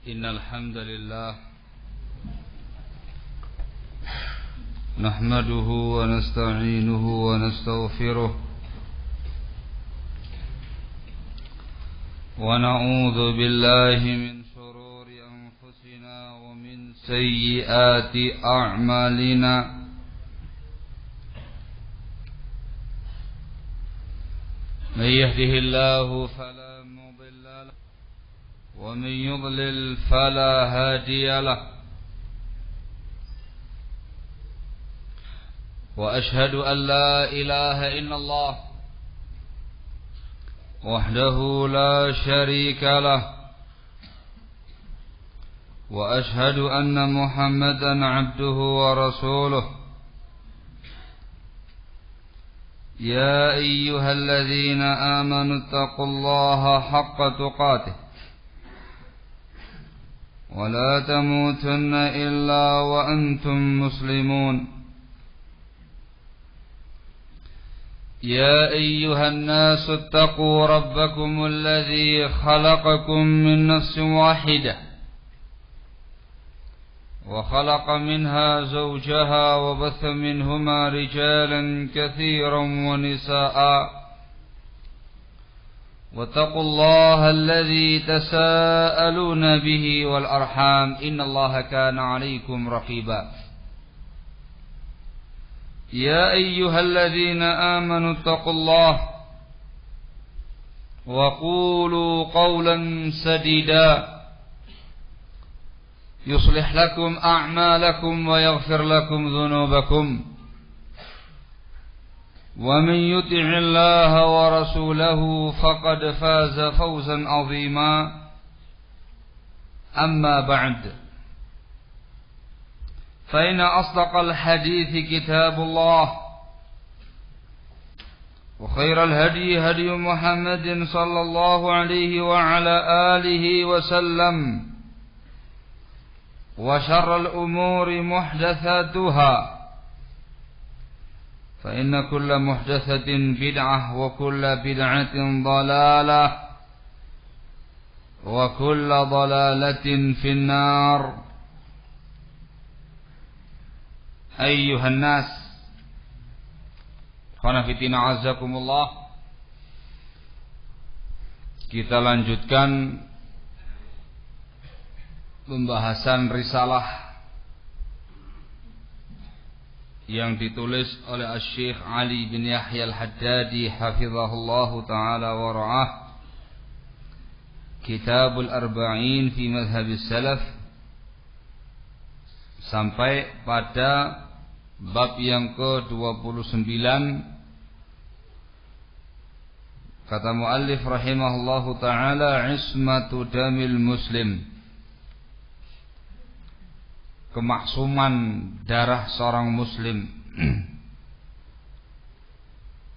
إن الحمد لله نحمده ونستعينه ونستغفره ونعوذ بالله من شرور أنفسنا ومن سيئات أعمالنا من يهده الله فلا مضل له ومن يضلل فلا هادي له وأشهد أن لا إله إلا الله وحده لا شريك له وأشهد أن محمدا عبده ورسوله يا أيها الذين آمنوا اتقوا الله حق تقاته ولا تموتن إلا وأنتم مسلمون يا أيها الناس اتقوا ربكم الذي خلقكم من نفس واحدة وخلق منها زوجها وبث منهما رجالا كثيرا ونساء واتقوا الله الذي تساءلون به والأرحام إن الله كان عليكم رقيبا يا أيها الذين آمنوا اتقوا الله وقولوا قولا سديدا يصلح لكم أعمالكم ويغفر لكم ذنوبكم ومن يطع الله ورسوله فقد فاز فوزا عظيما أما بعد فإن أصدق الحديث كتاب الله وخير الهدي هدي محمد صلى الله عليه وعلى آله وسلم وشر الأمور محدثاتها فإن كل محدثة بدعة وكل بدعة ضلالة وكل ضلالة في النار. أيها الناس khanafitina azakumullah. Kita lanjutkan pembahasan risalah yang ditulis oleh Asy-Syaikh Ali bin Yahya Al-Haddadi hafizahullahu taala wa ra'ah, Kitabul Arba'in fi Madhhabis Salaf, sampai pada bab yang ke-29. Kata muallif rahimahullahu taala, ismatu damil muslim, kemaksuman darah seorang muslim,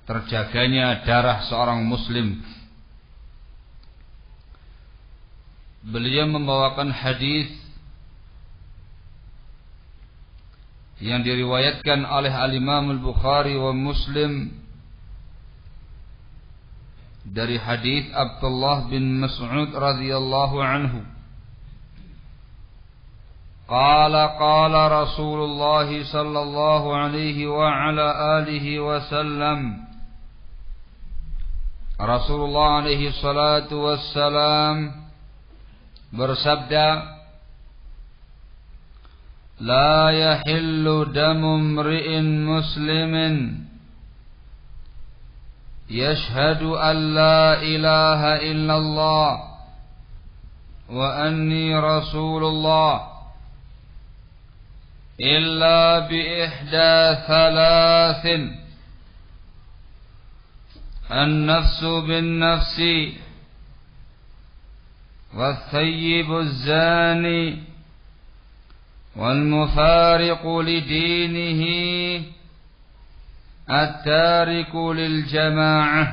terjaganya darah seorang muslim. Beliau membawakan hadis yang diriwayatkan oleh Al-Imam Al-Bukhari wa Muslim dari hadis Abdullah bin Mas'ud radhiyallahu anhu. Qala Rasulullah sallallahu alaihi wa ala alihi wasallam, Rasulullah alaihi salatu wassalam bersabda, لا يحل دم امرئ مسلم يشهد أن لا إله إلا الله وأني رسول الله إلا بإحدى ثلاث: النفس بالنفس والثيب الزاني والمفارق لدينه التارك للجماعة.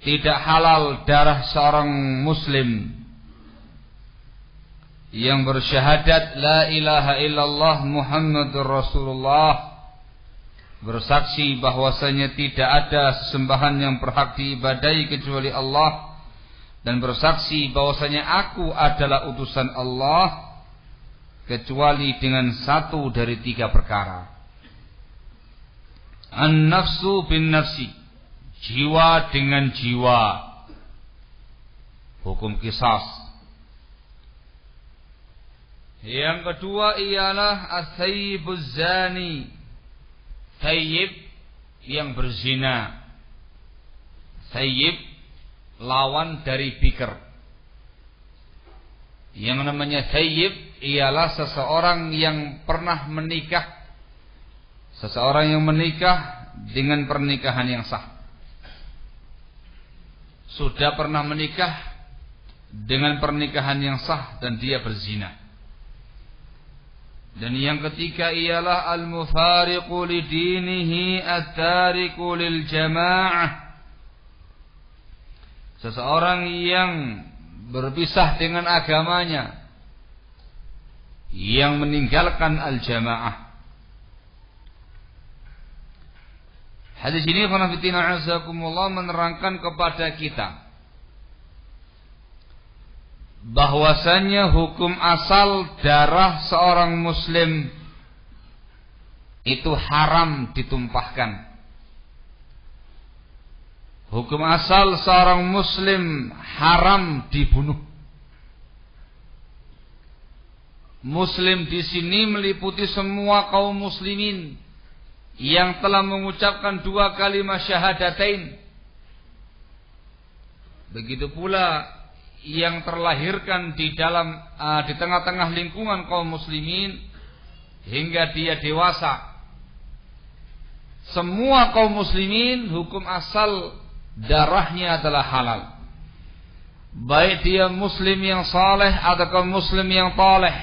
Tidak halal darah seorang muslim yang bersyahadat la ilaha illallah Muhammadur Rasulullah, bersaksi bahwasanya tidak ada sesembahan yang berhak diibadahi kecuali Allah, dan bersaksi bahwasanya aku adalah utusan Allah, kecuali dengan satu dari 3 perkara. An-nafsu bin nafsi, jiwa dengan jiwa, hukum qisas. Yang kedua ialah as-sayyibuz zani, sayyib yang berzina. Sayyib lawan dari bikr. Yang namanya sayyib ialah seseorang yang pernah menikah, seseorang yang menikah dengan pernikahan yang sah, sudah pernah menikah dengan pernikahan yang sah dan dia berzina. Dan yang ketiga ialah al-mufariqu lidinihi at-tariku lil jamaah, seseorang yang berpisah dengan agamanya, yang meninggalkan al-jamaah. Hadis ini khonafidina azakumullah menerangkan kepada kita bahwasanya hukum asal darah seorang muslim itu haram ditumpahkan. Hukum asal seorang muslim haram dibunuh. Muslim di sini meliputi semua kaum muslimin yang telah mengucapkan 2 kalimat syahadatain. Begitu pula yang terlahirkan di tengah-tengah lingkungan kaum muslimin hingga dia dewasa. Semua kaum muslimin hukum asal darahnya adalah halal. Baik dia muslim yang saleh ataukah muslim yang taleh,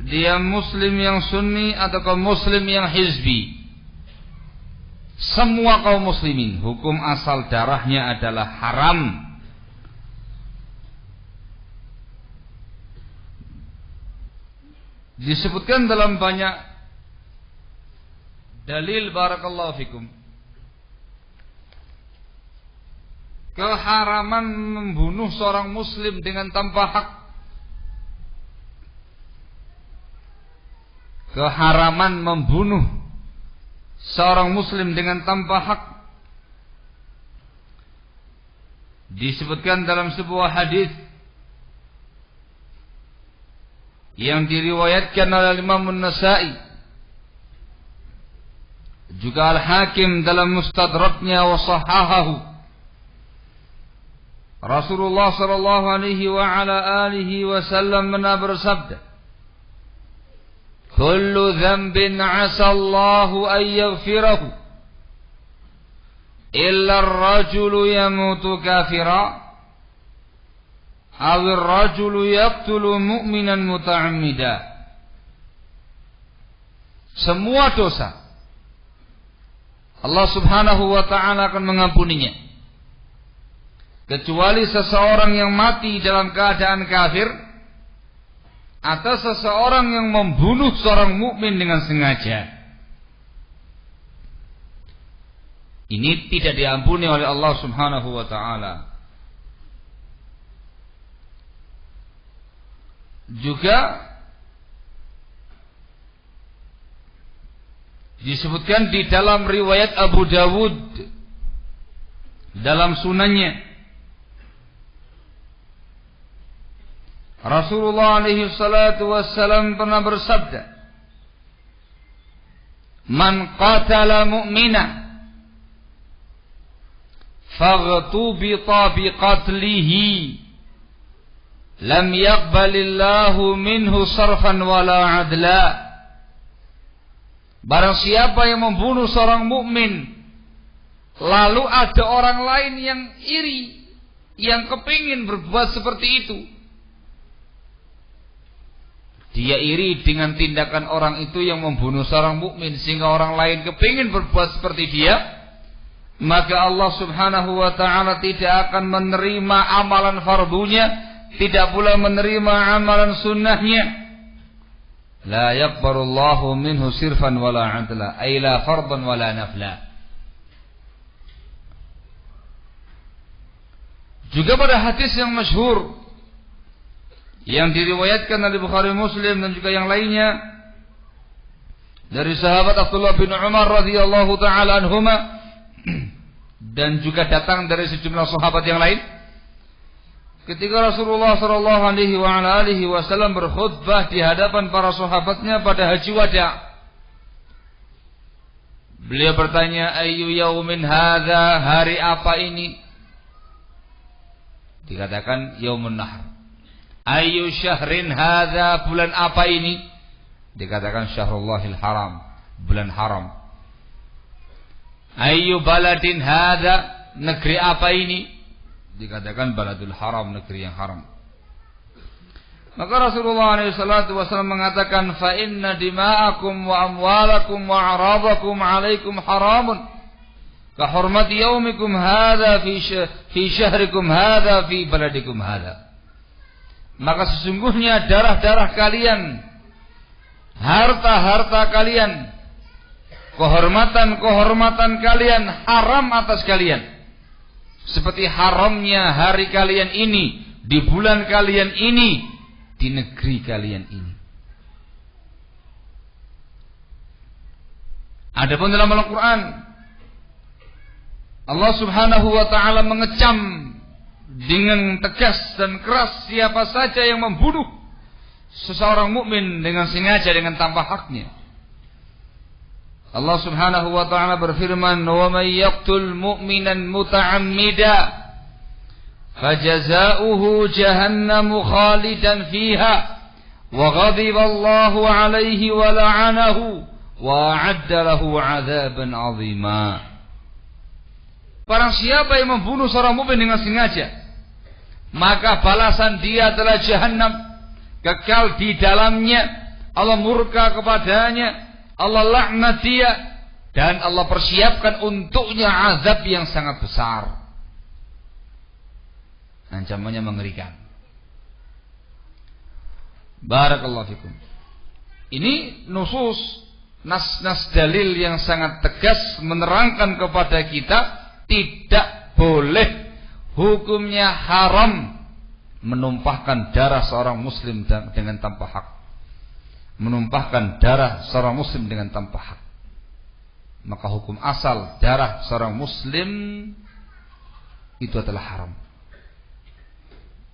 dia muslim yang sunni ataukah muslim yang hizbi, semua kaum muslimin hukum asal darahnya adalah haram. Disebutkan dalam banyak dalil barakallahu fikum keharaman membunuh seorang muslim dengan tanpa hak. Keharaman membunuh seorang muslim dengan tanpa hak disebutkan dalam sebuah hadis yang diriwayatkan oleh Imam An-Nasa'i, juga Al-Hakim dalam Mustadraknya wa sahahahu. Rasulullah sallallahu alaihi wa ala alihi wasallam bersabda, "Kullu dhanbin 'asa Allahu an yaghfirahu illa ar-rajulu yamutu kafira aw ar-rajulu yaqtulu mu'minan muta'ammida." Semua dosa Allah Subhanahu wa taala akan mengampuninya, kecuali seseorang yang mati dalam keadaan kafir atau seseorang yang membunuh seorang mukmin dengan sengaja. Ini tidak diampuni oleh Allah Subhanahu wa taala. Juga disebutkan di dalam riwayat Abu Dawud dalam sunannya, Rasulullah alaihi salatu wassalam pernah bersabda, "Man qatala mu'mina faghtubita biqatlihi lam yaqbalillahu minhu sarfan wala adla." Barang siapa yang membunuh seorang mukmin lalu ada orang lain yang iri, yang kepingin berbuat seperti itu, dia iri dengan tindakan orang itu yang membunuh seorang mukmin sehingga orang lain kepingin berbuat seperti dia, maka Allah Subhanahu wa taala tidak akan menerima amalan fardunya, tidak pula menerima amalan sunnahnya. La yaqbalullahu minhu sirfan wala adla, ay la fardan wala nafla. Juga pada hadis yang masyhur yang diriwayatkan oleh Bukhari Muslim dan juga yang lainnya dari sahabat Abdullah bin Umar radhiyallahu taala anhuma dan juga datang dari sejumlah sahabat yang lain, ketika Rasulullah sallallahu alaihi wasallam berkhutbah di hadapan para sahabatnya pada haji wada, beliau bertanya, "Ayyu yaumin hadza?" Hari apa ini? Dikatakan yaumun nahr. Ayyu syahrin hadza? Bulan apa ini? Dikatakan syahrullahil haram, bulan haram. Ayyu baladin hadza? Negeri apa ini? Dikatakan baladul haram, negeri yang haram. Maka Rasulullah SAW mengatakan, fa inna dima'akum wa amwalakum wa aradakum alaikum haramun ka hurmati yaumikum hadza fi syahrikum hadza fi baladikum hadza. Maka sesungguhnya darah-darah kalian, harta-harta kalian, kehormatan-kehormatan kalian haram atas kalian, seperti haramnya hari kalian ini, di bulan kalian ini, di negeri kalian ini. Adapun dalam Al-Quran, Allah Subhanahu wa ta'ala mengecam dengan tegas dan keras siapa saja yang membunuh seseorang mukmin dengan sengaja, dengan tanpa haknya. Allah Subhanahu wa ta'ala berfirman, "Wa may yaqtul mu'minan muta'ammida fajaza'uhu jahannam khalidan fiha wa ghadiba Allahu 'alaihi wa la'anahu wa a'adda lahu 'adzaban 'azima." Barang siapa yang membunuh seorang mukmin dengan sengaja, maka balasan dia adalah jahannam, kekal di dalamnya. Allah murka kepadanya, Allah laknat dia, dan Allah persiapkan untuknya azab yang sangat besar. Ancamannya mengerikan. Barakallahu fikum. Ini nusus, nas-nas dalil yang sangat tegas menerangkan kepada kita tidak boleh, hukumnya haram menumpahkan darah seorang muslim dengan tanpa hak. Menumpahkan darah seorang muslim dengan tanpa hak. Maka hukum asal darah seorang muslim itu adalah haram.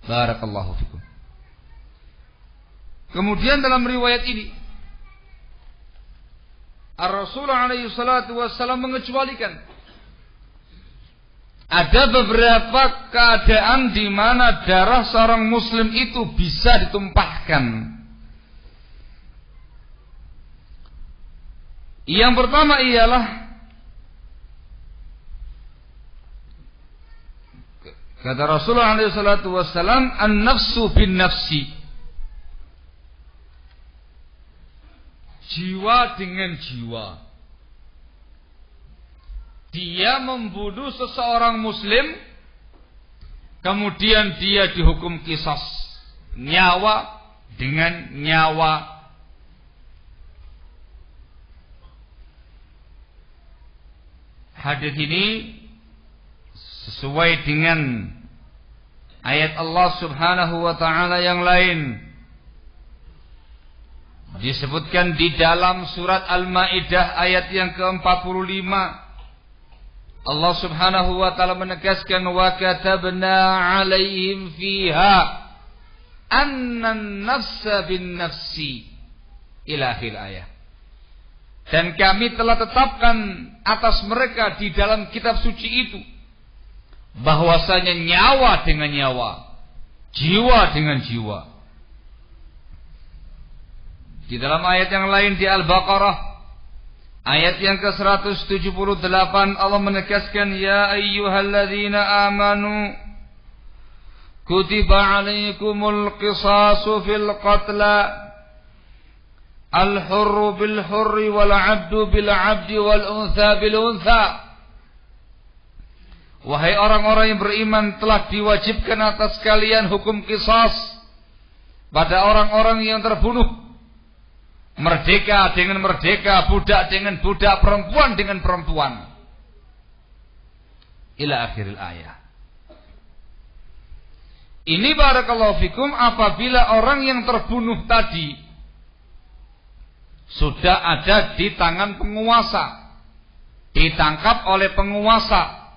Barakallahu fikum. Kemudian dalam riwayat ini, Ar-Rasulullah alaihi salatu wassalam mengecualikan ada beberapa keadaan di mana darah seorang muslim itu bisa ditumpahkan. Yang pertama ialah kata Rasulullah SAW, an-nafsu bin nafsi, jiwa dengan jiwa. Dia membunuh seseorang muslim, kemudian dia dihukum qisas, nyawa dengan nyawa. Hadis ini sesuai dengan ayat Allah Subhanahu wa ta'ala yang lain. Disebutkan di dalam surat Al-Maidah ayat yang ke-45. Allah Subhanahu wa ta'ala menegaskan, wa katabna 'alaihim fiha annan nafsa bin nafsi ila akhir ayat. Dan kami telah tetapkan atas mereka di dalam kitab suci itu bahwasanya nyawa dengan nyawa, jiwa dengan jiwa. Di dalam ayat yang lain di Al-Baqarah ayat yang ke-178 Allah menegaskan, ya ayyuhalladzina amanu kutiba 'alaikumul qisasu fil qatla al-hurru bil hurri wal 'abdu bil 'abdi wal untha bil untha. Wahai orang-orang yang beriman, telah diwajibkan atas kalian hukum qisas pada orang-orang yang terbunuh. Merdeka dengan merdeka, budak dengan budak, perempuan dengan perempuan. Ila akhiril ayat. Ini barakallahu fikum apabila orang yang terbunuh tadi sudah ada di tangan penguasa, ditangkap oleh penguasa,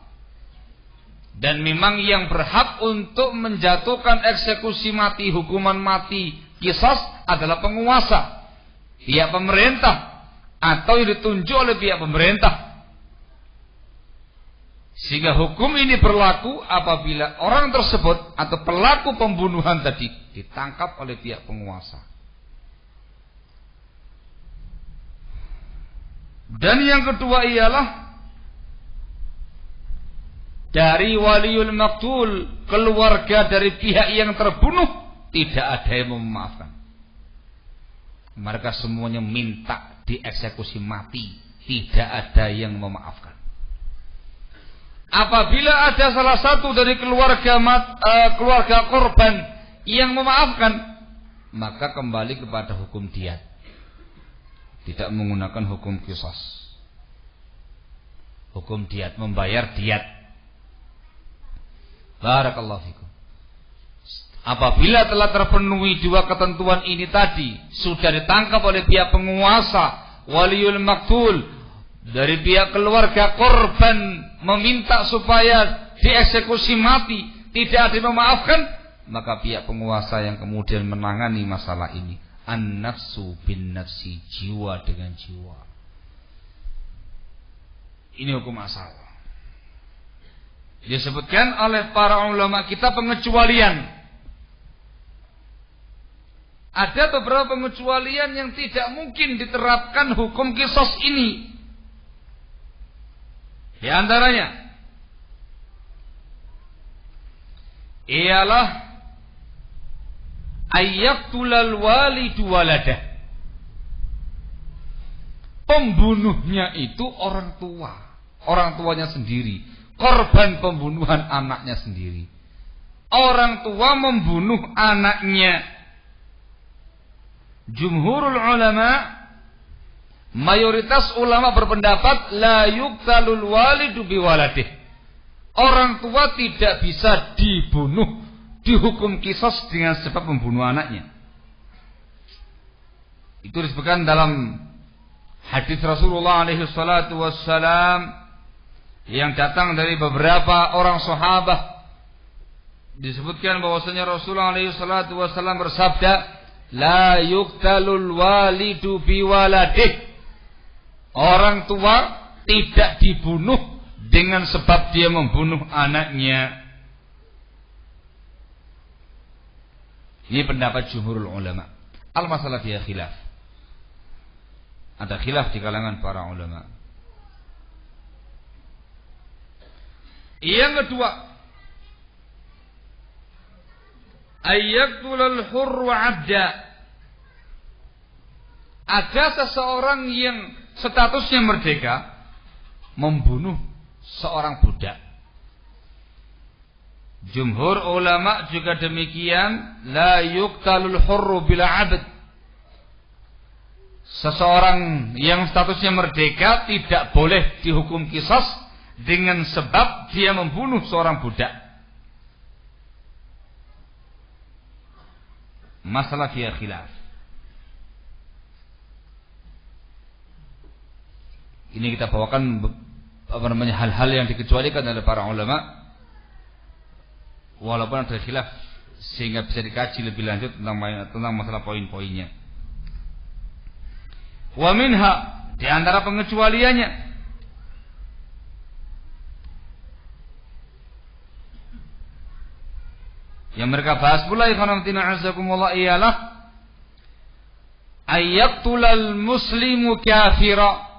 dan memang yang berhak untuk menjatuhkan eksekusi mati, hukuman mati, qisas adalah penguasa, pihak pemerintah, atau yang ditunjuk oleh pihak pemerintah. Sehingga hukum ini berlaku apabila orang tersebut atau pelaku pembunuhan tadi ditangkap oleh pihak penguasa. Dan yang kedua ialah dari waliul maqtul, keluarga dari pihak yang terbunuh, tidak ada yang memaafkan. Mereka semuanya minta dieksekusi mati, tidak ada yang memaafkan. Apabila ada salah satu dari keluarga korban yang memaafkan, maka kembali kepada hukum diat, tidak menggunakan hukum qisas. Hukum diat, membayar diat. Barakallahu fikum. Apabila telah terpenuhi dua ketentuan ini tadi, sudah ditangkap oleh pihak penguasa, waliul maqtul, dari pihak keluarga korban meminta supaya dieksekusi mati, tidak ada yang memaafkan, maka pihak penguasa yang kemudian menangani masalah ini. An-nafsu bin nafsi, jiwa dengan jiwa. Ini hukum asal. Disebutkan oleh para ulama kita pengecualian. Ada beberapa pengecualian yang tidak mungkin diterapkan hukum qisas ini. Di antaranya ialah ayyaqtulal walidu waladah. Pembunuhnya itu orang tua, orang tuanya sendiri, korban pembunuhan anaknya sendiri. Orang tua membunuh anaknya. Jumhurul ulama, mayoritas ulama berpendapat la yuqtalul walidu biwaladih. Orang tua tidak bisa dibunuh, dihukum qisas dengan sebab membunuh anaknya. Itu disebutkan dalam hadis Rasulullah alaihi salatu wassalam yang datang dari beberapa orang sahabat. Disebutkan bahwasanya Rasulullah alaihi salatu wassalam bersabda, la yuqtalul walidu biwaladih. Orang tua tidak dibunuh dengan sebab dia membunuh anaknya. Ini pendapat jumhurul ulama. Al-masalah fiha khilaf. Ada khilaf di kalangan para ulama. Yang kedua, ayyaqtulal hurru 'abda. Ada seseorang yang statusnya merdeka membunuh seorang budak. Jumhur ulama juga demikian, la yuqtalul hurru bila 'abd. Seseorang yang statusnya merdeka tidak boleh dihukum qisas dengan sebab dia membunuh seorang budak. Masalah fiha khilaf. Ini kita bawakan hal-hal yang dikecualikan oleh para ulama, walaupun ada khilaf, sehingga bisa dikaji lebih lanjut tentang masalah poin-poinnya. Wa minha, di antara pengecualiannya, yang mereka bahas pula ikhwanatina azakumullah ialah ayyaqtulal muslimu kafira.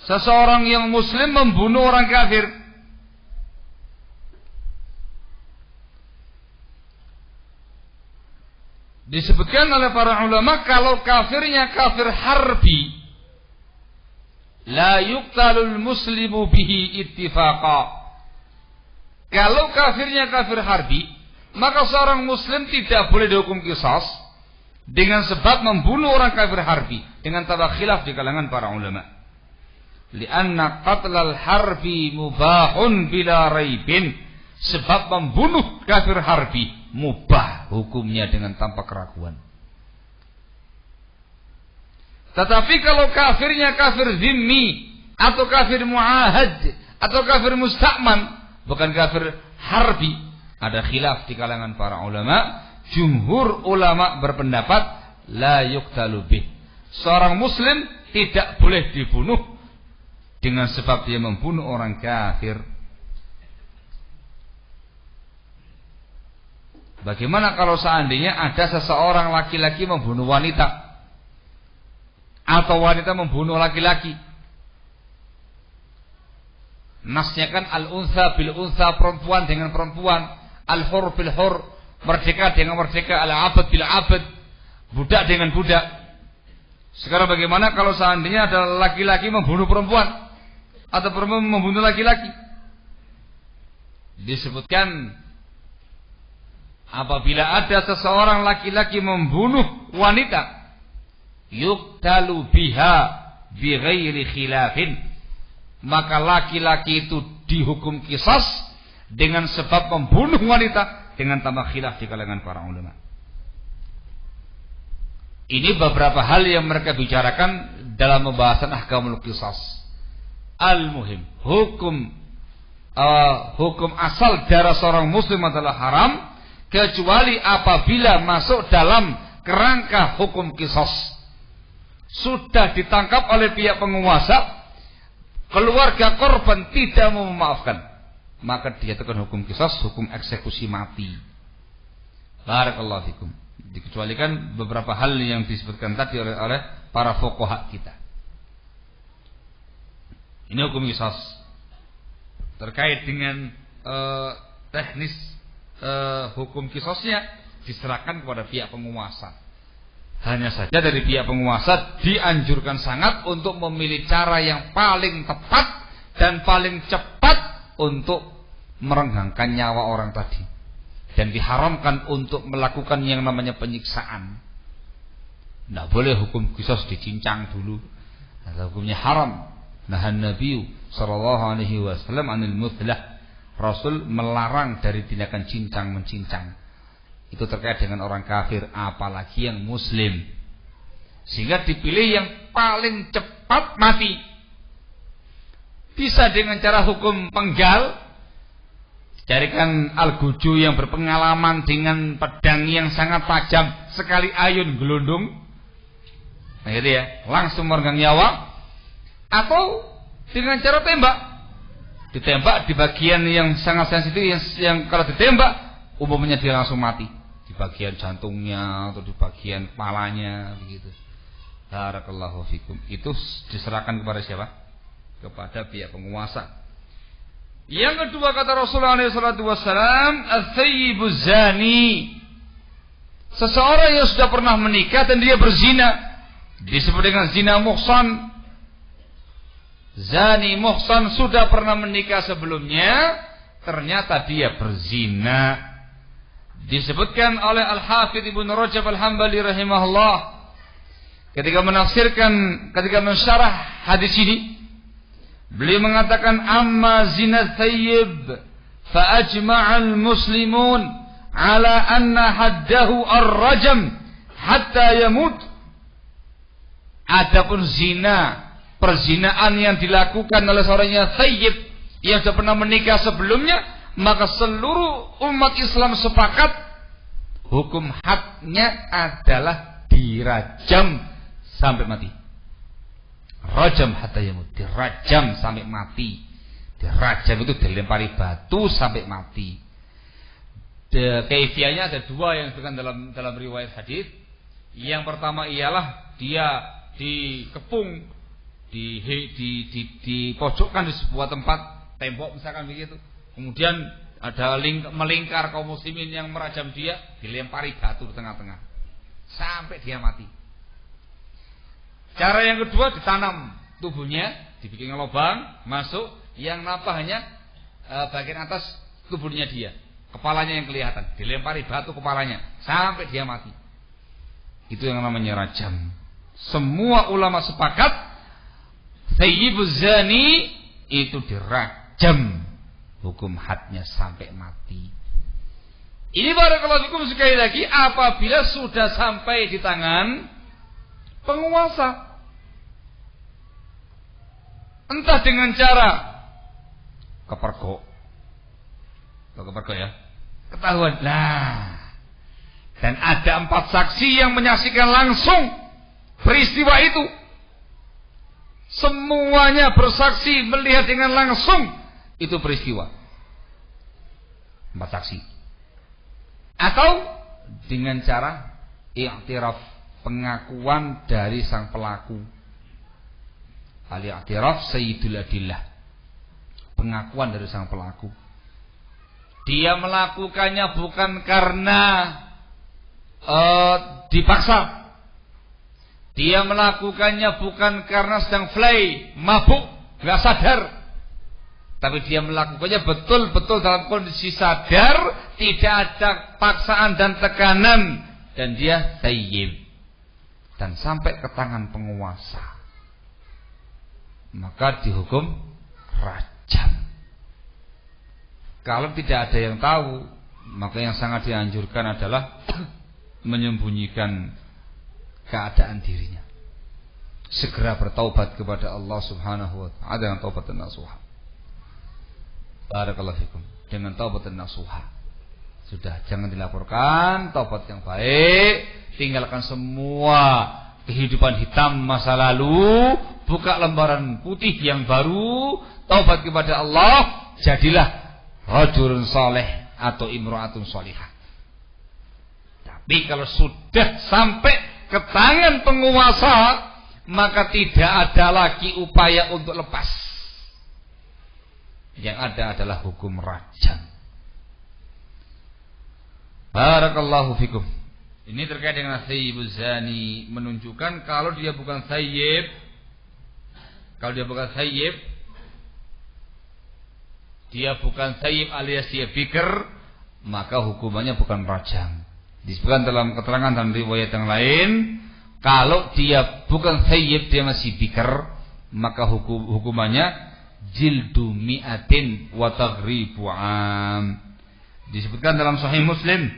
Seseorang yang muslim membunuh orang kafir. Disebutkan oleh para ulama, kalau kafirnya kafir harbi, la yuqtalul muslimu bihi ittifaqa. Kalau kafirnya kafir harbi, maka seorang muslim tidak boleh dihukum qisas dengan sebab membunuh orang kafir harbi, dengan tabak khilaf di kalangan para ulama. Lianna qatlal harbi mubahun bila raibin. Sebab membunuh kafir harbi mubah hukumnya dengan tanpa keraguan. Tetapi kalau kafirnya kafir zimmi atau kafir muahad atau kafir musta'man, bukan kafir harbi, ada khilaf di kalangan para ulama. Jumhur ulama berpendapat la yuqtalu bih. Seorang muslim tidak boleh dibunuh dengan sebab dia membunuh orang kafir. Bagaimana kalau seandainya ada seseorang laki-laki membunuh wanita atau wanita membunuh laki-laki? Nasnya kan al-untha bil untha, perempuan dengan perempuan, al-hur bil hur, merdeka dengan merdeka, al-abad bil abad, budak dengan budak. Sekarang bagaimana kalau seandainya ada laki-laki membunuh perempuan atau perempuan membunuh laki-laki? Disebutkan apabila ada seseorang laki-laki membunuh wanita, yuqtalu biha bighairi khilafin, maka laki-laki itu dihukum qisas dengan sebab membunuh wanita dengan tambah khilaf di kalangan para ulama. Ini beberapa hal yang mereka bicarakan dalam pembahasan ahkamul qisas. Al-muhim, hukum asal darah seorang muslim adalah haram, kecuali apabila masuk dalam kerangka hukum qisas. Sudah ditangkap oleh pihak penguasa, keluarga korban tidak mau memaafkan, maka dijatuhkan hukum qisas, hukum eksekusi mati. Barakallahu fikum. Dikecualikan beberapa hal yang disebutkan tadi oleh para fuqaha kita. Ini hukum qisas. Terkait dengan teknis hukum qisasnya diserahkan kepada pihak penguasa. Hanya saja dari pihak penguasa dianjurkan sangat untuk memilih cara yang paling tepat dan paling cepat untuk merenggangkan nyawa orang tadi. Dan diharamkan untuk melakukan yang namanya penyiksaan. Tidak boleh hukum qisas dicincang dulu. Hukumnya haram. Nahan Nabi sallallahu alaihi wasallam anil muthlah. Rasul melarang dari tindakan cincang mencincang. Itu terkait dengan orang kafir, apalagi yang muslim. Sehingga dipilih yang paling cepat mati. Bisa dengan cara hukum penggal. Carikan al-guju yang berpengalaman dengan pedang yang sangat tajam, sekali ayun gelundung. Nah gitu ya, langsung merenggang nyawa. Atau dengan cara tembak. Ditembak di bagian yang sangat sensitif, yang kalau ditembak umumnya dia langsung mati. Di bagian jantungnya atau di bagian kepalanya begitu. Barakallahu fikum. Itu diserahkan kepada siapa? Kepada pihak penguasa. Yang kedua kata Rasulullah SAW, al-thayyibuz zani, seseorang yang sudah pernah menikah dan dia berzina, disebut dengan zina muhsan. Zani muhsan sudah pernah menikah sebelumnya, ternyata dia berzina. Disebutkan oleh Al-Hafidh Ibnu Rajab Al-Hambali rahimahullah ketika mensyarah hadis ini, beliau mengatakan amma zina thayyib fa ajma'al muslimun ala anna haddahu ar-rajam hatta yamut. Adapun zina, perzinaan yang dilakukan oleh seorang yang thayyib yang sudah pernah menikah sebelumnya, maka seluruh umat Islam sepakat hukum hadnya adalah dirajam sampai mati. Rajam hatta yamut, dirajam sampai mati. Dirajam itu dilempari batu sampai mati. Kaifiahnya ada dua yang disebutkan dalam riwayat hadis. Yang pertama ialah dia dikepung, dipojokkan di sebuah tempat tembok misalkan begitu. Kemudian ada melingkar kaum muslimin yang merajam dia, dilempari batu di tengah-tengah sampai dia mati. Cara yang kedua, ditanam tubuhnya, dibikin lubang, masuk, yang nampak hanya bagian atas tubuhnya dia, kepalanya yang kelihatan, dilempari batu kepalanya sampai dia mati. Itu yang namanya rajam. Semua ulama sepakat Thayyibuz zani itu dirajam, hukum hadnya sampai mati. Ini barakallahu fikum sekali lagi apabila sudah sampai di tangan penguasa. Entah dengan cara kepergok. Kepergok ya. Ketahuan. Nah. Dan ada 4 saksi yang menyaksikan langsung peristiwa itu. Semuanya bersaksi melihat dengan langsung itu peristiwa. 4 saksi. Atau dengan cara i'tiraf, pengakuan dari sang pelaku. Al-i'tiraf sayyidul adillah, pengakuan dari sang pelaku. Dia melakukannya bukan karena dipaksa. Dia melakukannya bukan karena sedang fly, mabuk, gak sadar. Tapi dia melakukannya betul-betul dalam kondisi sadar, tidak ada paksaan dan tekanan, dan dia thayyib. Dan sampai ke tangan penguasa, maka dihukum rajam. Kalau tidak ada yang tahu, maka yang sangat dianjurkan adalah menyembunyikan keadaan dirinya. Segera bertaubat kepada Allah Subhanahu wa ta'ala dengan taubat dan nasuha. Barakallahu fikum. Dengan taubat dan nasuha. Sudah, jangan dilaporkan, taubat yang baik, tinggalkan semua kehidupan hitam masa lalu, buka lembaran putih yang baru, taubat kepada Allah, jadilah rajulun saleh atau imra'atun salihah. Tapi kalau sudah sampai ke tangan penguasa, maka tidak ada lagi upaya untuk lepas. Yang ada adalah hukum rajam. Barakallahu fikum. Ini terkait dengan thayyibuz zani, menunjukkan kalau dia bukan thayyib, dia bukan thayyib alias dia bikr, maka hukumannya bukan rajam. Disebutkan dalam keterangan dan riwayat yang lain, kalau dia bukan thayyib, dia masih bikr, maka hukumannya jildu mi'atin wa taghribu am. Disebutkan dalam Sahih Muslim.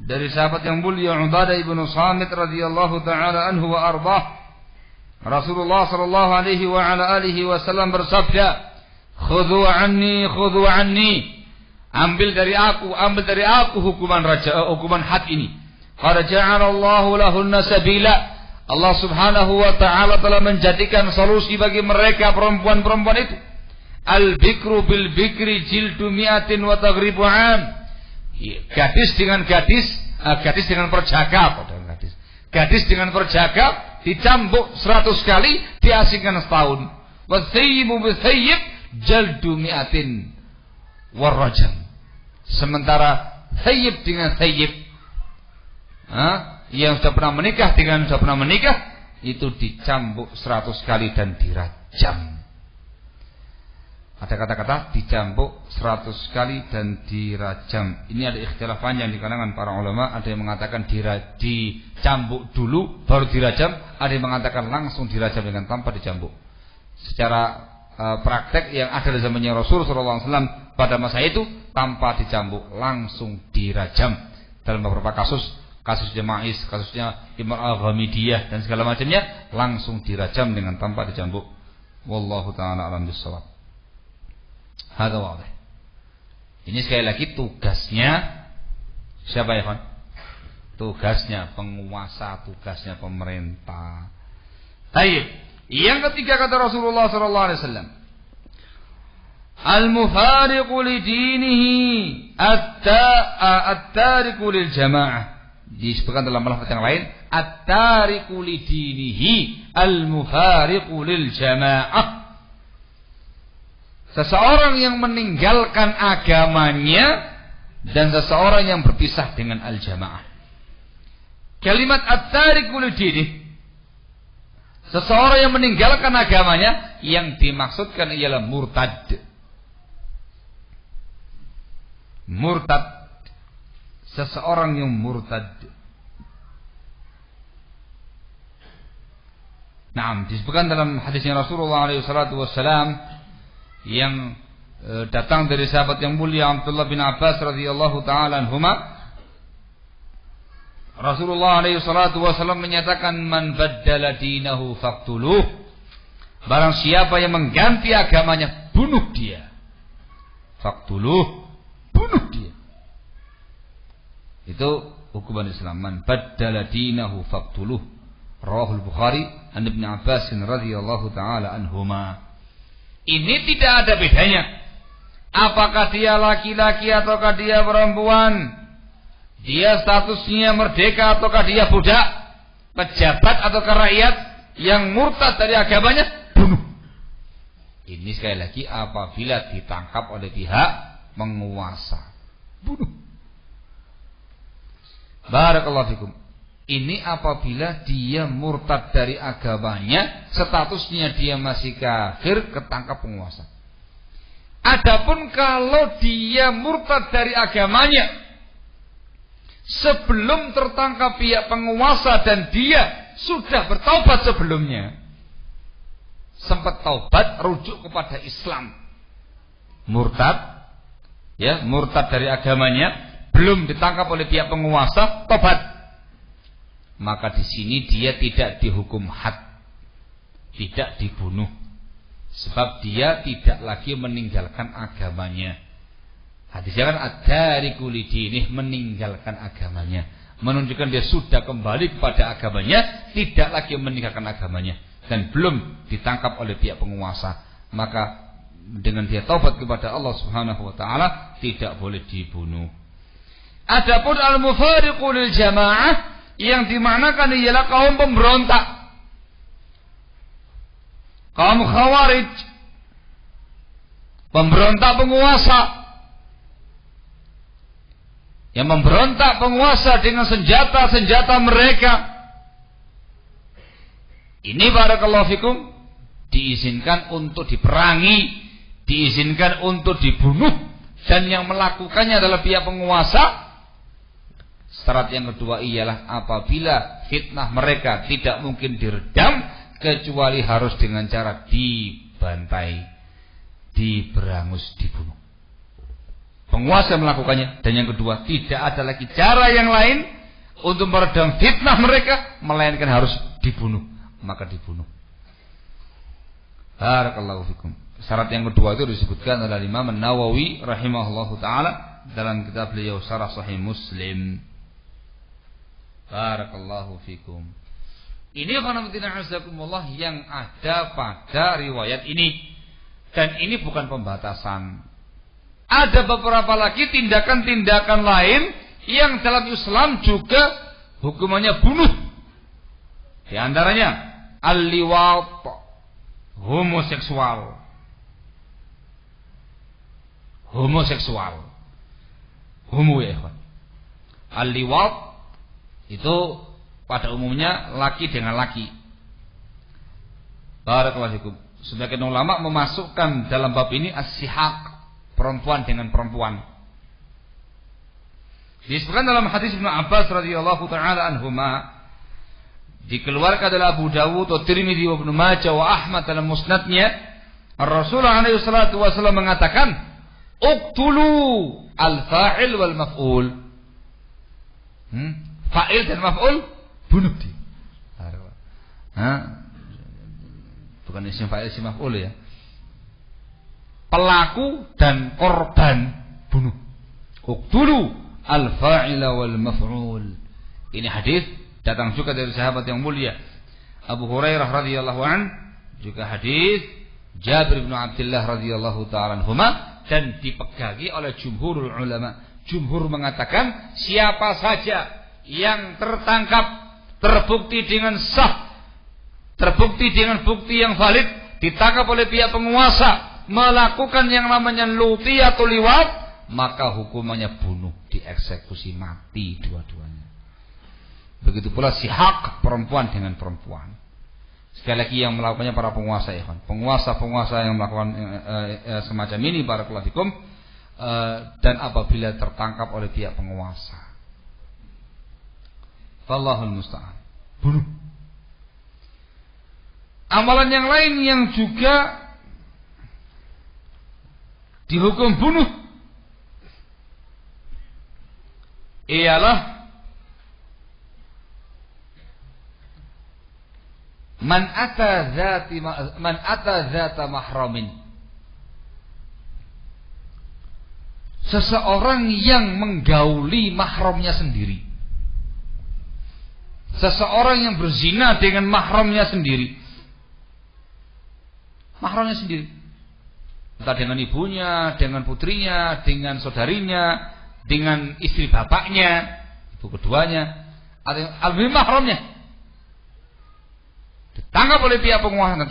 Dari sahabat yang mulia Ubadah ibn Samit radhiyallahu taala anhu wa arbah. Rasulullah sallallahu alaihi wa ala alihi wasallam bersabda, "Khudhu anni." Ambil dari aku hukuman had ini. Qad ja'ala Allahu lahunna sabila. Allah Subhanahu wa ta'ala telah menjadikan solusi bagi mereka perempuan-perempuan itu. Al-bikru bil bikri jildu mi'atin wa taghribu am. Gadis dengan perjaka dicambuk 100 kali, diasingkan setahun. Wa thayyibu bi thayyib jaldu mi'atin warrajam. Sementara thayyib dengan thayyib, yang sudah pernah menikah dengan sudah pernah menikah, itu dicambuk 100 kali dan dirajam. Ada kata-kata dicambuk 100 kali dan dirajam. Ini ada ikhtilaf panjang di kalangan para ulama. Ada yang mengatakan dicambuk dulu baru dirajam. Ada yang mengatakan langsung dirajam dengan tanpa dicambuk. Secara praktek yang ada di zamannya Rasulullah SAW pada masa itu, tanpa dicambuk, langsung dirajam. Dalam beberapa kasusnya Ma'is, kasusnya Imra'ah Ghamidiyah dan segala macamnya, langsung dirajam dengan tanpa dicambuk. Wallahu ta'ala alam bissawab. Hadza wadih. Ini sekali lagi tugasnya siapa ya, Pak? Tugasnya penguasa, tugasnya pemerintah. Baik. Yang ketiga kata Rasulullah sallallahu alaihi wasallam, al-mufariqu li dinihi at-tariqu lil jamaah. Disebutkan dalam lafaz yang lain, at-tariqu li dinihi al-mufariqu lil jamaah. Seseorang yang meninggalkan agamanya dan seseorang yang berpisah dengan al-jamaah. Kalimat at-tariqu li dinihi, seseorang yang meninggalkan agamanya, yang dimaksudkan ialah murtad. Murtad, seseorang yang murtad. Nah, disebutkan dalam hadisnya Rasulullah SAW yang datang dari sahabat yang mulia Abdullah bin Abbas radhiyallahu taala anhuma, Rasulullah SAW menyatakan, man baddala dinahu faqtuluh. Barang siapa yang mengganti agamanya, bunuh dia. Faqtuluh, bunuh dia. Itu hukuman Islam. Man baddala dinahu faqtuluh. Rawahul Bukhari an Ibnu Abbas radhiyallahu taala anhuma. Ini tidak ada bedanya apakah dia laki-laki ataukah dia perempuan, dia statusnya merdeka ataukah dia budak, pejabat ataukah rakyat, yang murtad dari agamanya, bunuh. Ini sekali lagi apabila ditangkap oleh pihak penguasa, bunuh. Barakallahu fikum. Ini apabila dia murtad dari agamanya, statusnya dia masih kafir, ketangkap penguasa. Adapun kalau dia murtad dari agamanya sebelum tertangkap pihak penguasa dan dia sudah bertaubat sebelumnya, sempat taubat, rujuk kepada Islam, murtad, ya, murtad dari agamanya, belum ditangkap oleh pihak penguasa, taubat, maka di sini dia tidak dihukum had, tidak dibunuh, sebab dia tidak lagi meninggalkan agamanya. Hadisnya kan ad-dariku lidinih, meninggalkan agamanya, menunjukkan dia sudah kembali kepada agamanya, tidak lagi meninggalkan agamanya, dan belum ditangkap oleh pihak penguasa. Maka dengan dia taubat kepada Allah Subhanahu wa taala, tidak boleh dibunuh. Adapun al-mufariqu lil jamaah, yang dimanakan ialah kaum pemberontak, kaum khawarij, pemberontak penguasa, yang memberontak penguasa dengan senjata-senjata mereka. Ini barakallahu fikum diizinkan untuk diperangi, diizinkan untuk dibunuh, dan yang melakukannya adalah pihak penguasa. Syarat yang kedua ialah apabila fitnah mereka tidak mungkin diredam kecuali harus dengan cara dibantai, diberangus, dibunuh. Penguasa melakukannya, dan yang kedua tidak ada lagi cara yang lain untuk meredam fitnah mereka melainkan harus dibunuh, maka dibunuh. Barakallahu fikum. Syarat yang kedua itu disebutkan oleh Imam An-Nawawi rahimahullahu taala dalam kitab beliau Syarah Sahih Muslim. Barakallahu fikum. Ini khonamudina'azakumullah yang ada pada riwayat ini, dan ini bukan pembatasan. Ada beberapa lagi tindakan-tindakan lain yang dalam Islam juga hukumannya bunuh. Di antaranya al-liwat, homoseksual. Homoseksual. Homo ya ikhwan. Al-liwat itu pada umumnya laki dengan laki. Barakallahu fikum. Sebagian ulama memasukkan dalam bab ini as-sihaq, perempuan dengan perempuan. Disebutkan dalam hadis Ibnu Abbas radhiyallahu taala anhuma, dikeluarkan oleh Abu Dawud, Tirmidzi, Ibnu Majah wa Ahmad dalam musnadnya, Rasulullah SAW mengatakan, uqtulu al-fa'il wal maf'ul. Fa'il dan maf'ul, bunuh dia. Bukan isim fa'il, isim maf'ul ya. Pelaku dan korban, bunuh. Uqtulu al-fa'ila wal maf'ul. Ini hadis datang juga dari sahabat yang mulia Abu Hurairah radhiyallahu an, juga hadis Jabir bin Abdullah radhiyallahu ta'ala anhuma, dan dipegangi oleh jumhurul ulama. Jumhur mengatakan siapa saja yang tertangkap, terbukti dengan sah, terbukti dengan bukti yang valid, ditangkap oleh pihak penguasa melakukan yang namanya luti atau liwat, maka hukumannya bunuh, dieksekusi mati dua-duanya. Begitu pula sihak, perempuan dengan perempuan. Sekali lagi yang melakukannya para penguasa ya kan. Penguasa-penguasa yang melakukan semacam ini barakallahu fikum, dan apabila tertangkap oleh pihak penguasa, Wallahul musta'an, bunuh. Amalan yang lain yang juga dihukum bunuh ialah man ata zata mahramin. Seseorang yang menggauli mahramnya sendiri. Seseorang yang berzina dengan mahramnya sendiri. Mahramnya sendiri. Entah dengan ibunya, dengan putrinya, dengan saudarinya, dengan istri bapaknya, ibu keduanya, atau mahramnya. Ditangkap oleh pihak penguasa dan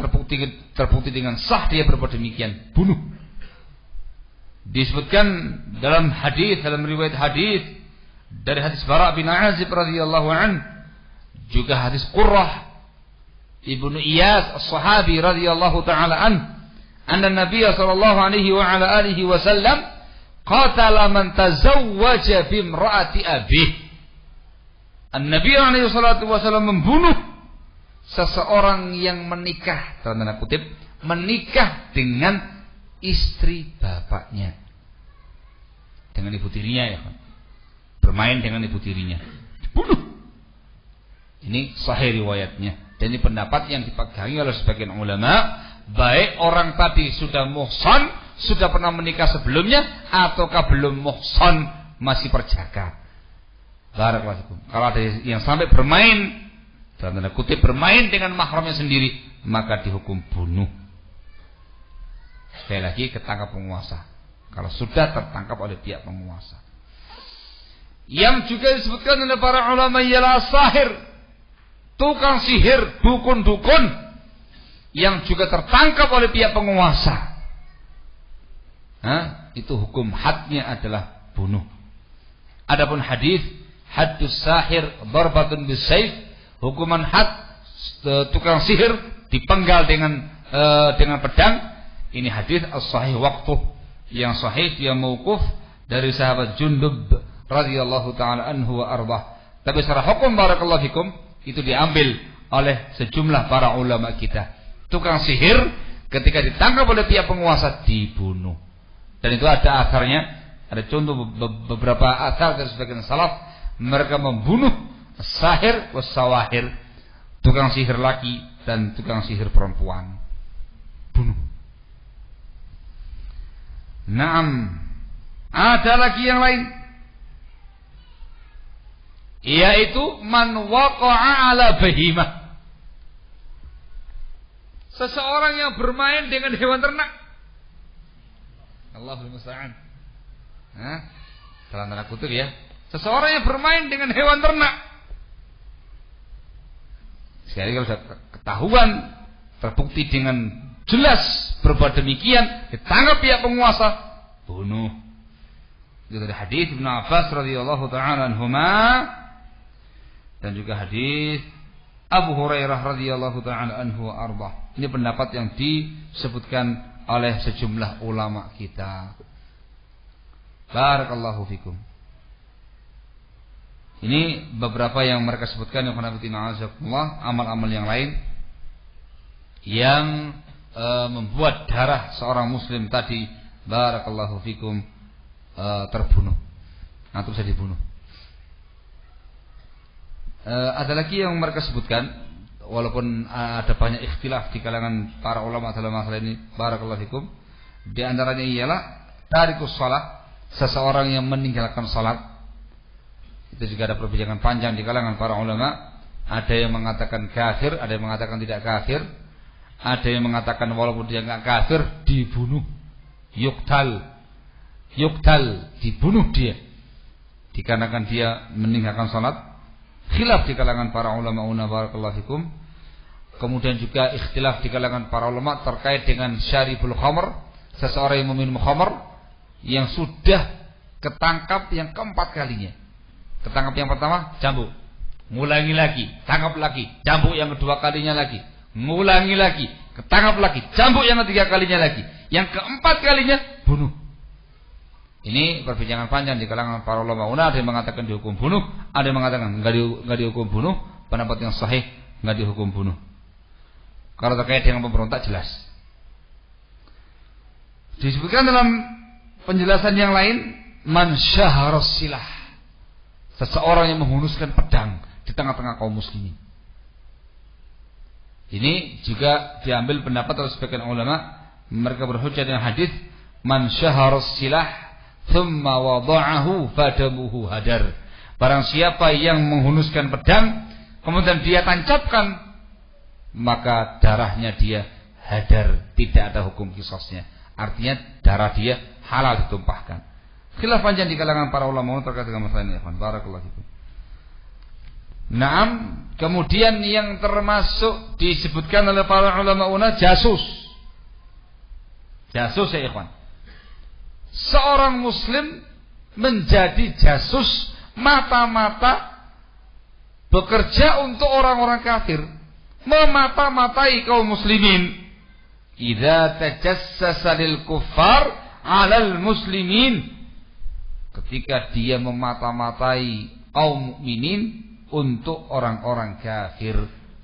terbukti dengan sah dia berbuat demikian, bunuh. Disebutkan dalam riwayat hadis dari hadis Bara' bin Azib radhiyallahu an, juga hadis Qurrah ibnu Iyas as-sahabi radhiyallahu taala anna Nabiy sallallahu alaihi wa ala alihi wasallam qatala man tazawwaja bi imra'ati abih. An-Nabi alaihi salatu wasallam membunuh seseorang yang menikah, dalam tanda kutip, menikah dengan istri bapaknya, dengan ibu tirinya, ya, bermain dengan ibu tirinya, dibunuh. Ini sahih riwayatnya, dan ini pendapat yang dipegangi oleh sebagian ulama, baik orang tadi sudah muhsan, sudah pernah menikah sebelumnya, ataukah belum muhsan, masih perjaka. Barakallahu fikum. Kalau ada yang sampai bermain, dalam tanda kutip bermain dengan mahramnya sendiri, maka dihukum bunuh. Sekali lagi, ketangkap penguasa. Kalau sudah tertangkap oleh pihak penguasa. Yang juga disebutkan oleh para ulama ialah sahir, tukang sihir, dukun-dukun, yang juga tertangkap oleh pihak penguasa. Itu hukum hadnya adalah bunuh. Adapun hadis haddus sahir darbatun bisayf, hukuman had tukang sihir dipenggal dengan pedang. Ini hadis as-sahih waqtuh, yang sahih dia mauquf dari sahabat Jundub radhiyallahu taala anhu wa ardah. Tapi secara hukum barakallahu fikum itu diambil oleh sejumlah para ulama kita. Tukang sihir ketika ditangkap oleh pihak penguasa dibunuh. Dan itu ada asarnya, ada contoh beberapa asar dari sebagian salaf, mereka membunuh sahir wasawahir, tukang sihir laki dan tukang sihir perempuan. Bunuh. Naam. Ada lagi yang lain, yaitu man waqa'a ala bahimah. Seseorang yang bermain dengan hewan ternak. Allahul musta'an. Dalam tanda kutip ya. Seseorang yang bermain dengan hewan ternak. Sekali kalau sudah ketahuan, terbukti dengan jelas berbuat demikian, ditangkap pihak penguasa, bunuh. Itu dari hadis Ibnu Abbas radhiyallahu taala anhuma, dan juga hadis Abu Hurairah radhiyallahu taala anhu wa arba. Ini pendapat yang disebutkan oleh sejumlah ulama kita. Barakallahu fikum. Ini beberapa yang mereka sebutkan, yang amal-amal yang lain yang membuat darah seorang muslim tadi, barakallahu fikum, terbunuh atau bisa dibunuh. Ada lagi yang mereka sebutkan, walaupun ada banyak ikhtilaf di kalangan para ulama dalam masalah ini, barakallahu fikum. Di antaranya ialah tarikus salat, seseorang yang meninggalkan salat. Itu juga ada perbincangan panjang di kalangan para ulama. Ada yang mengatakan kafir, ada yang mengatakan tidak kafir, ada yang mengatakan walaupun dia enggak kafir dibunuh, yuktal, dibunuh dia dikarenakan dia meninggalkan salat. Khilaf di kalangan para ulama barakallahu fikum. Kemudian juga ikhtilaf di kalangan para ulama terkait dengan syaribul khamr, seseorang yang meminum khamr yang sudah ketangkap yang keempat kalinya. Ketangkap yang pertama, cambuk, ngulangi lagi, tangkap lagi, cambuk yang kedua kalinya lagi, ngulangi lagi, ketangkap lagi, cambuk yang ketiga kalinya lagi, yang keempat kalinya bunuh. Ini perbincangan panjang di kalangan para ulama. Ada yang mengatakan dihukum bunuh, ada yang mengatakan enggak dihukum bunuh. Pendapat yang sahih enggak dihukum bunuh. Kalau terkait dengan pemberontak jelas. Disebutkan dalam penjelasan yang lain, man syaharas silah, seseorang yang menghunuskan pedang di tengah-tengah kaum muslimin. Ini juga diambil pendapat oleh sebagian ulama, mereka berhujjah dengan hadis man syaharas silah thumma wada'ahu fadamuhu hadar. Barang siapa yang menghunuskan pedang kemudian dia tancapkan, maka darahnya dia hadar, tidak ada hukum qisasnya. Artinya darah dia halal ditumpahkan. Khilaf panjang di kalangan para ulama terkait dengan masalah ini. Barakallahu fikum. Naam, kemudian yang termasuk disebutkan oleh para ulama jasus. Jasus ya ikhwan. Seorang muslim menjadi jasus mata-mata bekerja untuk orang-orang kafir, memata-matai kaum muslimin. Idza tajassasa lil kuffar 'alal muslimin, ketika dia memata-matai kaum mukminin untuk orang-orang kafir.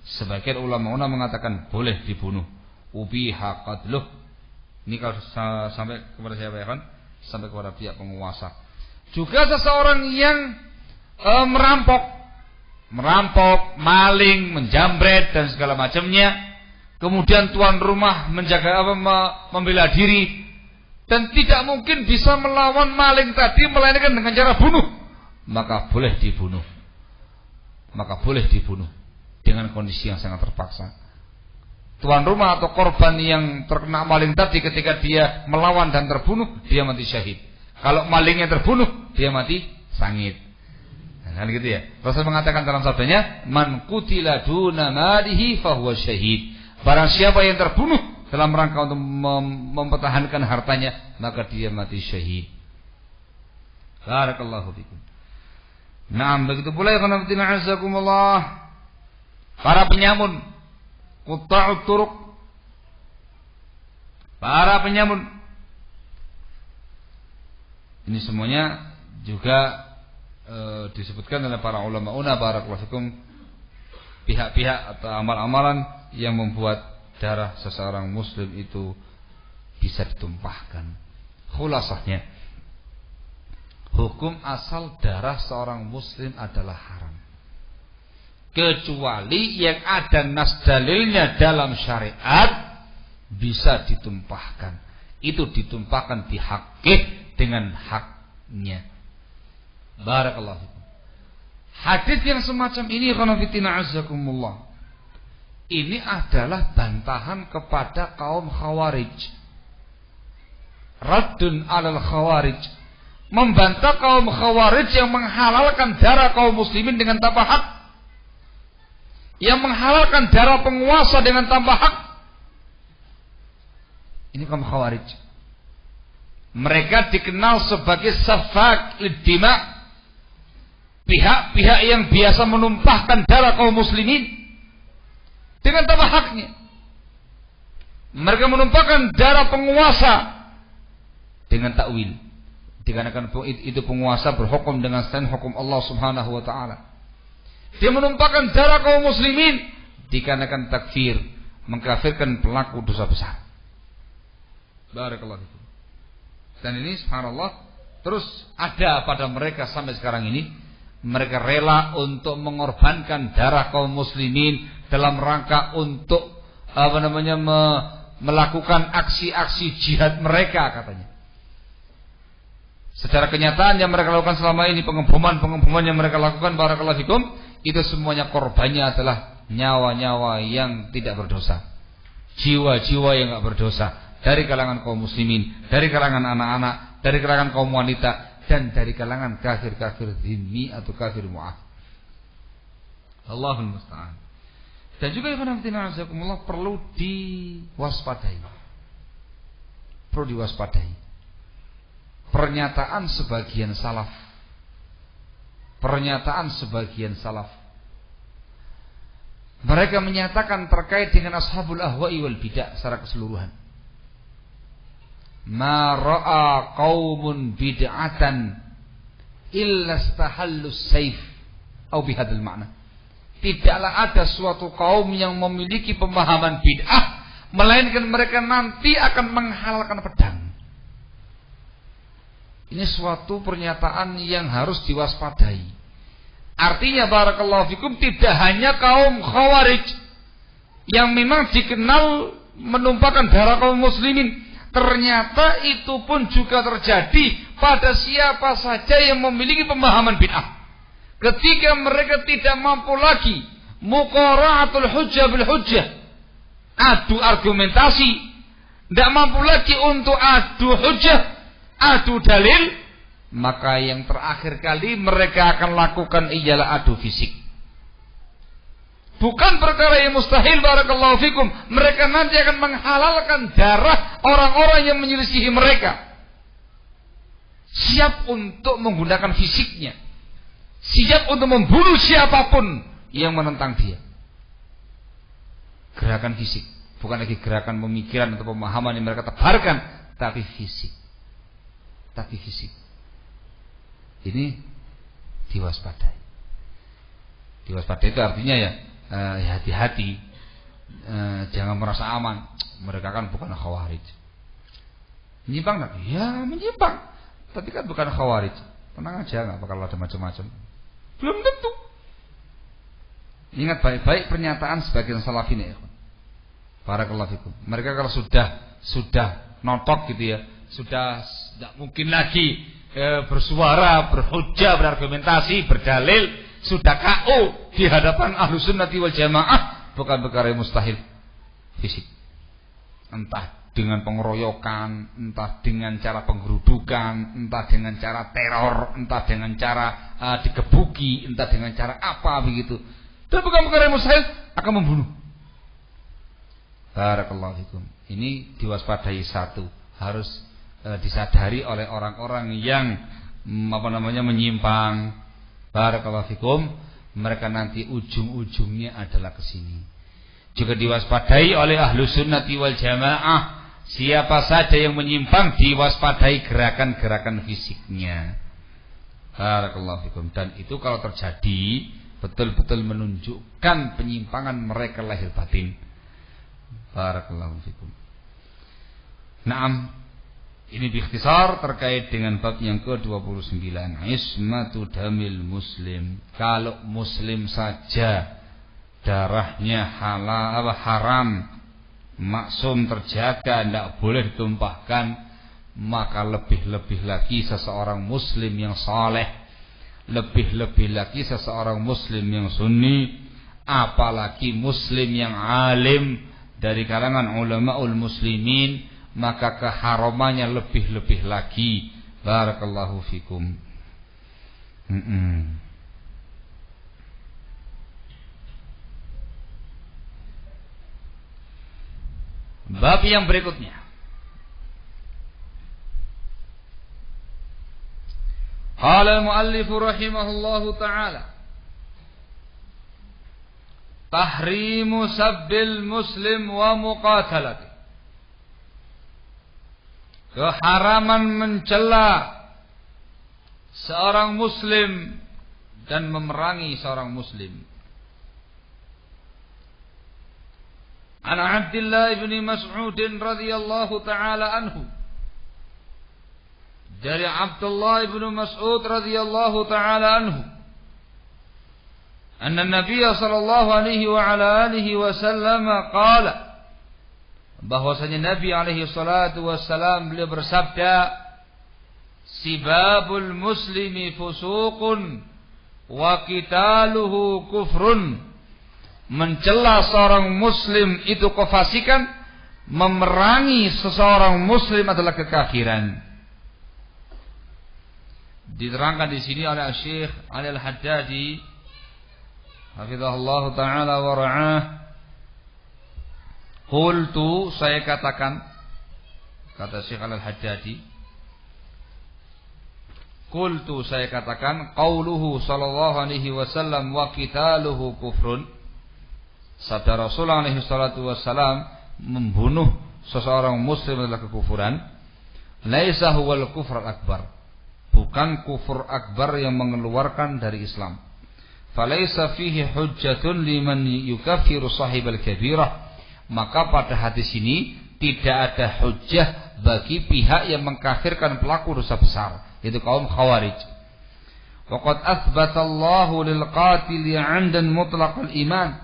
Sebagian ulama mengatakan boleh dibunuh, ubiha qatluh. Ini kalau sampai kepada siapa ya kan? Sampai kepada pihak penguasa. Juga seseorang yang merampok, maling, menjambret dan segala macamnya. Kemudian tuan rumah membela diri dan tidak mungkin bisa melawan maling tadi melainkan dengan cara bunuh, maka boleh dibunuh. Dengan kondisi yang sangat terpaksa. Tuan rumah atau korban yang terkena maling tadi ketika dia melawan dan terbunuh, dia mati syahid. Kalau malingnya terbunuh, dia mati sangit. Nah, kan gitu ya. Rasul mengatakan dalam sabdanya, man qutila duna malihi fahuwa syahid. Barang siapa yang terbunuh dalam rangka untuk mempertahankan hartanya, maka dia mati syahid. Barakallahu fikum. Naam, begitu pula ya khonafidina azakumullah, para penyamun, qutta'ut turuq, para penyamun. Ini semuanya juga disebutkan oleh para ulama barakallahu fikum, pihak-pihak atau amal-amalan yang membuat darah seseorang muslim itu bisa ditumpahkan. Khulasahnya, hukum asal darah seorang muslim adalah haram, kecuali yang ada nas dalilnya dalam syariat bisa ditumpahkan. Itu ditumpahkan dihakik dengan haknya. Barakallahu fikum. Hadis yang semacam ini khonafidina azakumullah, ini adalah bantahan kepada kaum khawarij. Raddun alal khawarij, membantah kaum khawarij yang menghalalkan darah kaum muslimin dengan tanpa hak, yang menghalalkan darah penguasa dengan tanpa hak. Ini kaum khawarij. Mereka dikenal sebagai safak lid-dima, pihak-pihak yang biasa menumpahkan darah kaum muslimin dengan tanpa haknya. Mereka menumpahkan darah penguasa dengan takwil, dikarenakan itu penguasa berhukum dengan selain hukum Allah Subhanahu wa taala. Dia menumpahkan darah kaum muslimin dikarenakan takfir, mengkafirkan pelaku dosa besar. Barakallahu fikum. Dan ini subhanallah terus ada pada mereka sampai sekarang ini. Mereka rela untuk mengorbankan darah kaum muslimin dalam rangka untuk melakukan aksi-aksi jihad mereka katanya. Secara kenyataan yang mereka lakukan selama ini, pengeboman yang mereka lakukan barakallahu fikum, itu semuanya korbannya adalah nyawa-nyawa yang tidak berdosa, jiwa-jiwa yang tidak berdosa, dari kalangan kaum muslimin, dari kalangan anak-anak, dari kalangan kaum wanita, dan dari kalangan kafir-kafir dhimmi atau kafir mu'ahad. Allahul musta'an. Dan juga perlu diwaspadai. Pernyataan sebagian salaf. Mereka menyatakan terkait dengan ashabul ahwa'i wal bid'ah secara keseluruhan. Ma ra'a qaumun bid'atan illa istahallus sayf atau bihadzal ma'na. tidaklah ada suatu kaum yang memiliki pemahaman bid'ah, melainkan mereka nanti akan menghalalkan pedang. Ini suatu pernyataan yang harus diwaspadai. Artinya barakallahu fikum, tidak hanya kaum Khawarij yang memang dikenal menumpahkan darah kaum muslimin, ternyata itu pun juga terjadi pada siapa saja yang memiliki pemahaman bid'ah. Ketika mereka tidak mampu lagi muqara'atul hujjah bil hujjah, adu argumentasi, tidak mampu lagi untuk adu hujjah, adu dalil, maka yang terakhir kali mereka akan lakukan ialah adu fisik. Bukan perkara yang mustahil barakallahu fikum, mereka nanti akan menghalalkan darah orang-orang yang menyelisihi mereka. Siap untuk menggunakan fisiknya, siap untuk membunuh siapapun yang menentang dia. Gerakan fisik, bukan lagi gerakan pemikiran atau pemahaman yang mereka tebarkan, tapi fisik. Tapi fisik. Ini diwaspadai. Diwaspadai itu artinya ya hati-hati, jangan merasa aman. Mereka kan bukan Khawarij. Menyimpang tak? Ya menyimpang, tapi kan bukan Khawarij. Tenang aja, nggak bakal ada macam-macam. Belum tentu. Ingat baik-baik pernyataan sebagian salafin ya. Barakallahu fikum. Mereka kalau sudah notok gitu ya, sudah tidak mungkin lagi bersuara, berhujjah, berargumentasi, berdalil, sudah KO di hadapan Ahlus Sunnati wal Jamaah, bukan perkara yang mustahil fisik. Entah dengan pengeroyokan, entah dengan cara penggerudukan, entah dengan cara teror, entah dengan cara digebuki, entah dengan cara apa begitu. Dan bukan perkara yang mustahil akan membunuh. Barakallahu fikum. Ini diwaspadai satu, harus disadari oleh orang-orang yang menyimpang. Barakallahu fikum, mereka nanti ujung-ujungnya adalah ke sini. Juga diwaspadai oleh Ahlus Sunnati wal Jamaah, siapa saja yang menyimpang diwaspadai gerakan-gerakan fisiknya. Barakallahu fikum. Dan itu kalau terjadi betul-betul menunjukkan penyimpangan mereka lahir batin. Barakallahu fikum. Naam, ini biikhtisar terkait dengan bab yang ke-29, ismatu damil muslim. Kalau muslim saja darahnya halal haram, maksum, terjaga, tidak boleh ditumpahkan, maka lebih-lebih lagi seseorang muslim yang saleh, lebih-lebih lagi seseorang muslim yang sunni, apalagi muslim yang alim dari kalangan ulamaul muslimin, maka keharamannya lebih-lebih lagi. Barakallahu fikum. Bab yang berikutnya, qala al-muallif rahimahullahu ta'ala, tahrimu sabbil muslim wa muqatalati. Keharaman mencela seorang muslim dan memerangi seorang muslim. An Abdullah bin Mas'ud radhiyallahu ta'ala anhu, dari Abdullah bin Mas'ud radhiyallahu ta'ala anhu, anna Nabiy sallallahu alaihi wa ala alihi wasallam qala, bahwasanya Nabi alaihi salatu wassalam beliau bersabda, sibabul muslimi fusuqun wa qitaluhu kufrun. Mencela seorang muslim itu kefasikan, memerangi seseorang muslim adalah kekafiran. Diterangkan di sini oleh Syekh Ali Al-Haddadi hafizahullah taala wa ra'ah. Qultu, saya katakan, kata Syekh Al-Haddadi, qultu, saya katakan, qauluhu sallallahu alaihi wasallam wa qitaluhu kufrun. Sabda Rasulullah alaihi salatu wassalam, membunuh seseorang muslim adalah kekufuran. Laisa huwal kufr akbar, bukan kufur akbar yang mengeluarkan dari Islam. falaisa fihi hujjatun liman yukaffiru sahibal kabirah. Maka pada hadis ini tidak ada hujjah bagi pihak yang mengkafirkan pelaku dosa besar, yaitu kaum Khawarij. Waqad athbatallahu lil qatili 'amdan mutlaqal iman.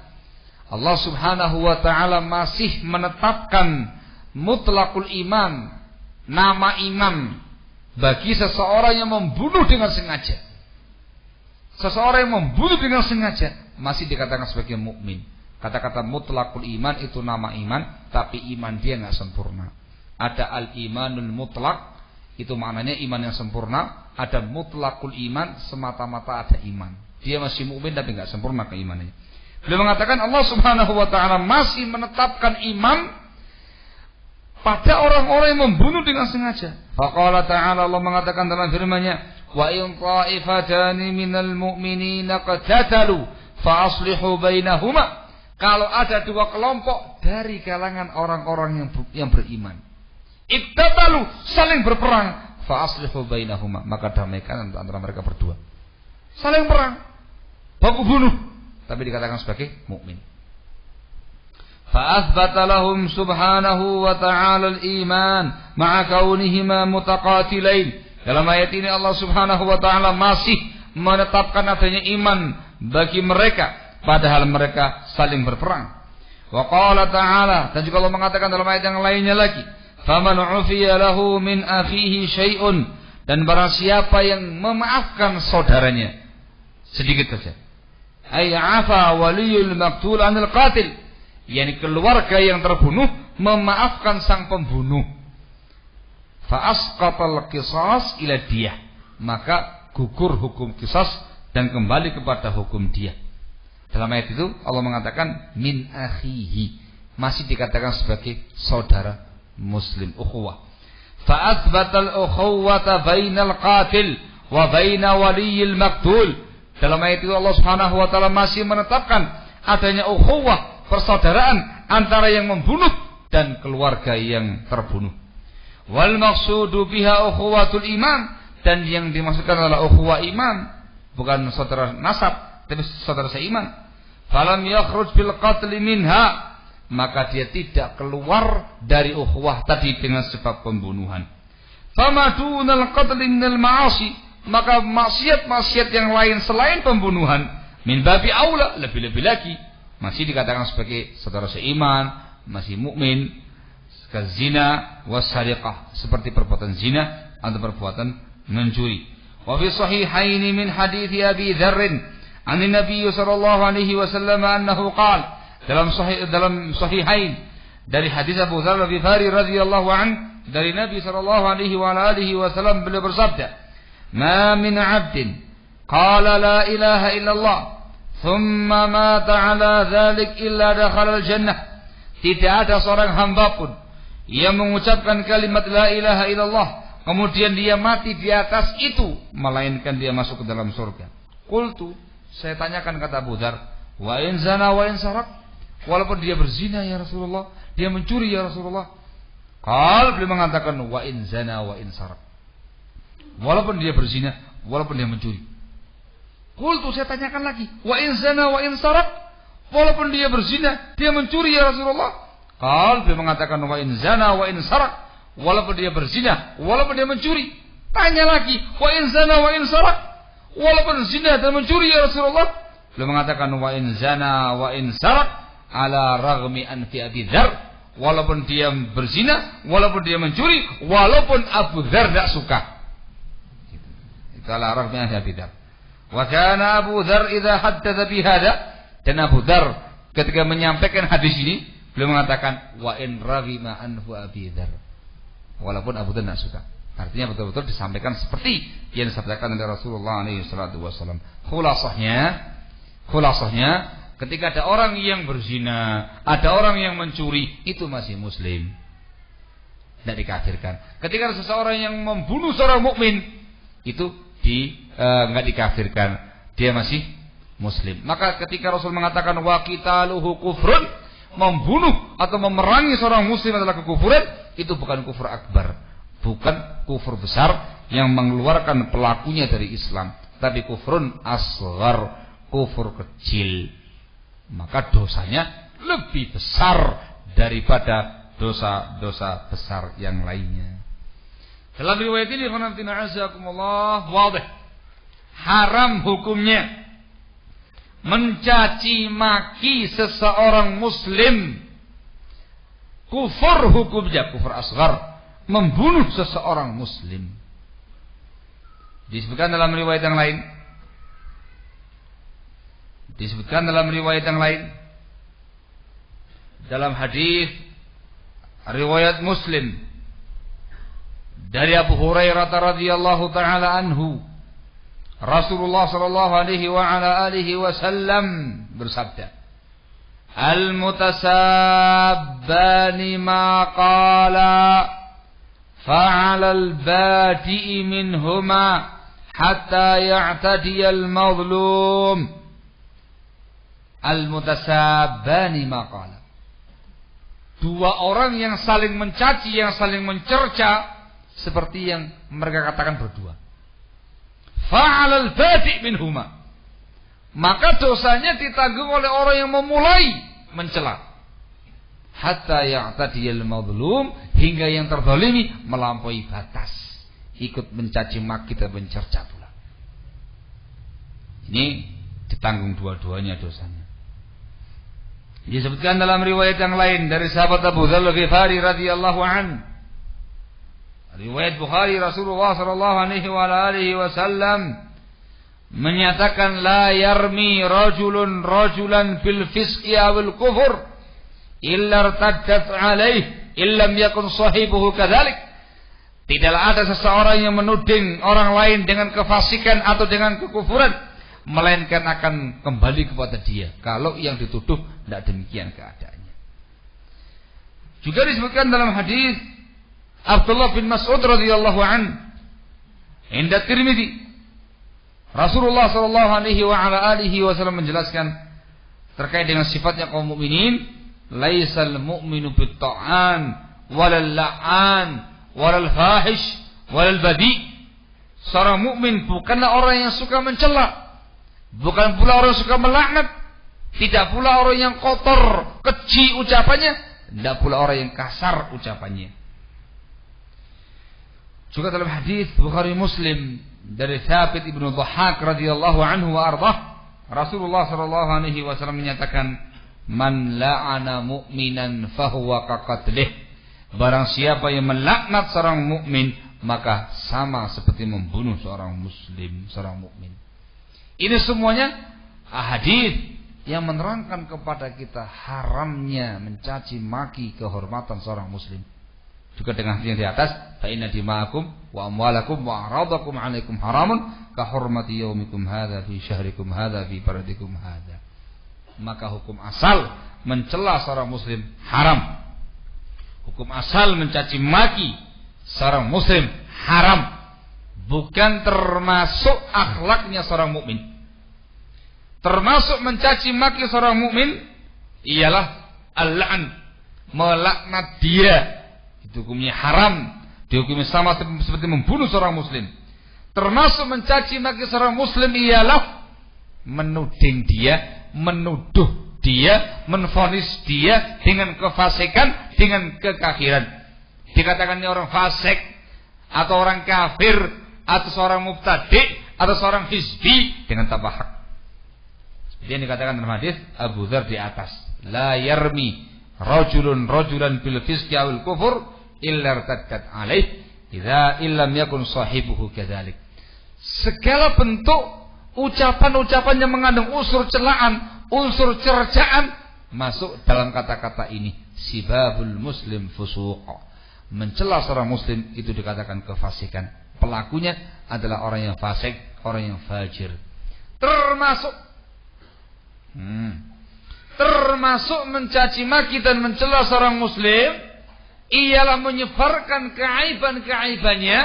Allah Subhanahu wa taala masih menetapkan mutlaqul iman, nama iman bagi seseorang yang membunuh dengan sengaja. Seseorang yang membunuh dengan sengaja masih dikatakan sebagai mukmin. Kata-kata mutlaqul iman itu nama iman, tapi iman dia enggak sempurna. Ada al-imanul mutlaq, itu maknanya iman yang sempurna. Ada mutlaqul iman, semata-mata ada iman. Dia masih mukmin tapi enggak sempurna keimanannya. Beliau mengatakan Allah Subhanahu wa taala masih menetapkan iman pada orang-orang yang membunuh dengan sengaja. Faqala ta'ala, Allah mengatakan dalam firman-Nya, wa in ta'ifatani minal mu'minina qatatalu fa aslihu bainahuma. Kalau ada dua kelompok dari kalangan orang-orang yang beriman, ittatalu, saling berperang, fa aslihu bainahuma, maka damaikan antara mereka berdua. Saling perang, baku bunuh, tapi dikatakan sebagai mukmin. فأثبت لهم سبحانه وتعالى الإيمان مع كونهما متقاتلين. Dalam ayat ini Allah Subhanahu wa taala masih menetapkan adanya iman bagi mereka padahal mereka saling berperang. Wa qala ta'ala, dan juga Allah mengatakan dalam ayat yang lainnya lagi, faman 'ufiya lahu min akhihi syai'un, dan barang siapa yang memaafkan saudaranya sedikit saja, ay 'afa waliyul maqtul 'anil qatil, yakni keluarga yang terbunuh memaafkan sang pembunuh, fa asqatal qisas ila diyah, maka gugur hukum qisas dan kembali kepada hukum diyah. Dalam ayat itu Allah mengatakan min akhihi, masih dikatakan sebagai saudara muslim, ukhuwah. Fa athbatal ukhuwata bainal qatil wa baina waliyil maqtul. Dalam ayat itu Allah Subhanahu wa taala masih menetapkan adanya ukhuwah, persaudaraan antara yang membunuh dan keluarga yang terbunuh. Wal maqsudu biha ukhuwatul iman, dan yang dimaksudkan adalah ukhuwah iman, bukan saudara nasab tapi saudara seiman. Falam yakhruj bil qatl minha, maka dia tidak keluar dari ukhuwah tadi dengan sebab pembunuhan. Fama dunal qatl minal ma'asi, maka maksiat-maksiat yang lain selain pembunuhan min babi aula, lebih-lebih lagi masih dikatakan sebagai saudara seiman, masih mukmin. Kazina wasariqah, seperti perbuatan zina atau perbuatan mencuri. Wa fi sahihaini min hadithi Abi Dzarr an Nabi sallallahu alaihi wasallam annahu qala, dalam sahihain dari hadis Abu Dzarr al-Ghifari radhiyallahu an, dari Nabi sallallahu alaihi wa alihi wasallam beliau bersabda, ma min 'abdin qala la ilaha illallah thumma mata ala dzalik illa dakhala al-jannah. Tidak ada seorang hamba pun yang mengucapkan kalimat la ilaha illallah kemudian dia mati di atas itu melainkan dia masuk ke dalam surga. Qultu, saya tanyakan, kata Abu Dzar, wa in zana wa in sarak, walaupun dia berzina ya Rasulullah, dia mencuri ya Rasulullah. Qal, beliau mengatakan wa in zana wa in sarak, walaupun dia berzina, walaupun dia mencuri. Qultu, saya tanyakan lagi, wa in zana wa in sarak, walaupun dia berzina, dia mencuri ya Rasulullah. Qal, beliau mengatakan wa in zana wa in sarak, walaupun dia berzina, walaupun dia mencuri. Tanya lagi, wa in zana wa in sarak, walaupun zina dan mencuri ya Rasulullah. Beliau mengatakan wa in zana wa in sarak ala raghmi anfi Abi Dzar, walaupun dia berzina, walaupun dia mencuri, walaupun Abu Dzar tidak suka. Itu ala raghmi anfi Abi Dzar. Wa kana Abu Dzar idza haddatsa bi hada, dan Abu Dzar ketika menyampaikan hadis ini beliau mengatakan wa in raghima anhu Abi Dzar, walaupun Abu Dzar tidak suka. Artinya betul-betul disampaikan seperti yang disampaikan oleh Rasulullah SAW. Khulasahnya, ketika ada orang yang berzina, ada orang yang mencuri, itu masih muslim, tidak dikafirkan. Ketika ada seseorang yang membunuh seorang mukmin, itu nggak dikafirkan, dia masih muslim. Maka ketika Rasul mengatakan wa qitaluhu kufrun, membunuh atau memerangi seorang muslim adalah kekufuran, itu bukan kufur akbar, bukan kufur besar yang mengeluarkan pelakunya dari Islam, tapi kufrun asghar, kufur kecil, maka dosanya lebih besar daripada dosa-dosa besar yang lainnya. Dalam riwayat ini wadih, haram hukumnya mencaci maki seseorang muslim. Kufur hukumnya kufur asghar, membunuh seseorang muslim. Disebutkan dalam riwayat yang lain, dalam hadis riwayat Muslim dari Abu Hurairah radhiyallahu taala anhu, Rasulullah sallallahu alaihi wa ala alihi wasallam bersabda, al-mutasabbani ma qala fa'ala al-badi'i minhuma hatta ya'tadiya al-mazlum. Al-mutasabbani ma qala, dua orang yang saling mencaci, yang saling mencerca, seperti yang mereka katakan berdua. Fa'ala al-badi' minhuma, maka dosanya ditanggung oleh orang yang memulai mencela. Hatta ya'tadiyal mazlum, hingga yang terzalimi melampaui batas, ikut mencaci maki dan mencerca pula. Ini ditanggung dua-duanya dosanya. Disebutkan dalam riwayat yang lain dari sahabat Abu Dzar Al-Ghifari radhiyallahu an. Riwayat Bukhari, Rasulullah sallallahu alaihi wa alihi wasallam menyatakan, la yarmi rajulun rajulan bil fisqi awil kufur illa irtaddat alaih illam yakun sahibuhu kadzalik. Tidaklah ada seseorang yang menuding orang lain dengan kefasikan atau dengan kekufuran, melainkan akan kembali kepada dia kalau yang dituduh tidak demikian keadaannya. Juga disebutkan dalam hadis Abdullah bin Mas'ud radhiyallahu an, inda Tirmidzi, Rasulullah sallallahu alaihi wa ala alihi wasallam menjelaskan terkait dengan sifatnya kaum mukminin, laisal mu'minu bit-ta'an walal la'an walal fahish walal badi. Seorang mukmin bukanlah orang yang suka mencela, bukan pula orang yang suka melaknat, tidak pula orang yang kotor, keji ucapannya, tidak pula orang yang kasar ucapannya. Juga dalam hadis Bukhari Muslim dari Thabit ibnu Dhahhak radhiyallahu anhu wa ardhah, Rasulullah sallallahu alaihi wasallam menyatakan, man la'ana mu'minan fahuwa kaqatlih. Barang siapa yang melaknat seorang mukmin, maka sama seperti membunuh seorang muslim, seorang mukmin. Ini semuanya hadis yang menerangkan kepada kita haramnya mencaci maki kehormatan seorang muslim. Juga dengan yang di atas, fa inna dima'akum wa amwalakum wa a'radakum 'alaikum haramun ka hurmati yaumikum hadza fi syahrikum hadza fi baladikum hadza. Maka hukum asal mencela seorang muslim haram. Hukum asal mencaci maki seorang muslim haram, bukan termasuk akhlaknya seorang mukmin. Termasuk mencaci maki seorang mukmin ialah al-la'n, melaknat dia. Itu hukumnya haram, dihukumi sama seperti membunuh seorang muslim. Termasuk mencaci maki seorang muslim ialah menuding dia, menuduh dia, menvonis dia dengan kefasikan, dengan kekafiran. Dikatakan ini orang fasik, atau orang kafir, atau seorang mubtadi', atau seorang hizbi dengan tanpa hak. Seperti yang dikatakan dalam hadis Abu Dzar di atas, la yarmi rajulun rajulan bil fisqi awil kufur illa irtaddat alaih idza illam yakun sahibuhu kadzalik. Segala bentuk ucapan-ucapan yang mengandung unsur celaan, unsur cercaan masuk dalam kata-kata ini. Sibabul muslim fusuq. Mencela seorang muslim itu dikatakan kefasikan. Pelakunya adalah orang yang fasik, orang yang fajir. Termasuk mencaci maki dan mencela seorang muslim ialah menyebarkan keaiban-keaibannya,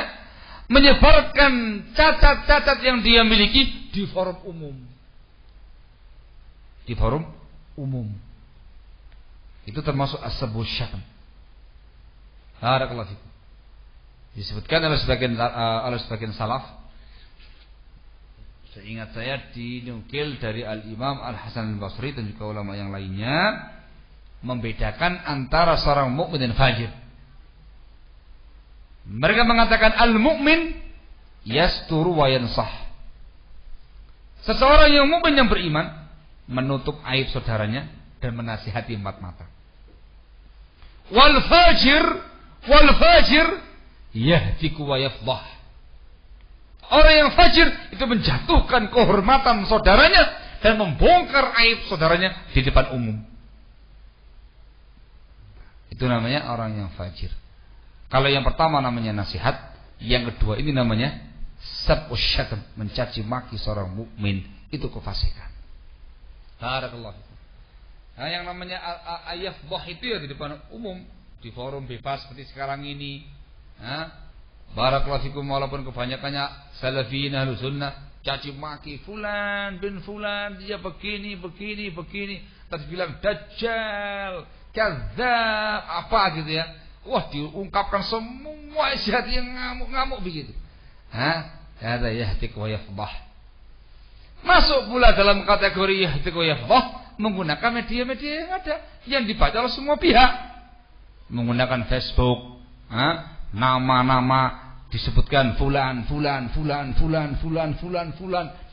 menyebarkan cacat-cacat yang dia miliki di forum umum. Di forum umum. Itu termasuk as-sabbu syatm. Barakallahu fikum. Disebutkan oleh sebagian salaf, Seingat saya dinukil dari Al-Imam Al-Hasan Al-Basri dan juga ulama yang lainnya membedakan antara seorang mukmin dan fajir. Mereka mengatakan al-mukmin yasturu wa yansah. Seseorang yang mukmin yang beriman menutup aib saudaranya dan menasihati empat mata. Wal fajir yahtiku wa yafdah. Orang yang fajir itu menjatuhkan kehormatan saudaranya dan membongkar aib saudaranya di depan umum. Itu namanya orang yang fajir. Kalau yang pertama namanya nasihat, yang kedua ini namanya sab'us syatam, mencaci maki seorang mukmin, itu kefasikan. Barakallahu fikum. Nah, yang namanya ayafdah itu ya di depan umum, di forum bebas seperti sekarang ini. Nah, barakallahu fikum, walaupun kebanyakannya salafiyin ahlus sunnah, caci maki fulan bin fulan, dia begini. Terus bilang dajjal, kadzab, apa gitu ya. Wah, diungkapkan semua jahat yang ngamuk-ngamuk begitu. Ada yahtik wa yafdah. Masuk pula dalam kategori yahtik wa yafdah menggunakan media-media yang ada, yang dibaca oleh semua pihak. Menggunakan Facebook, nama-nama disebutkan fulan,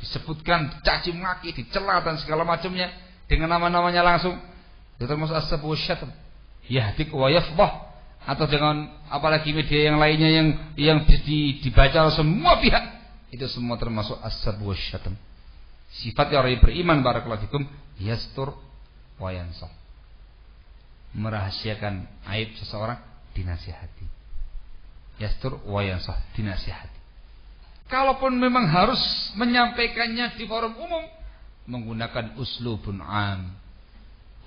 disebutkan caci maki, dicela dan segala macamnya dengan nama-namanya langsung. Itu termasuk as-sab'us syatam. Yahtik wa yafdah. Atau dengan apalagi media yang lainnya yang dibaca oleh semua pihak, itu semua termasuk as-sab'us syatam. Sifatnya orang yang beriman, barakallahu fikum, yastur wa yansah. Merahasiakan aib seseorang, dinasihati. Yastur wa yansah, dinasihati. Kalaupun memang harus menyampaikannya di forum umum, menggunakan uslubun am,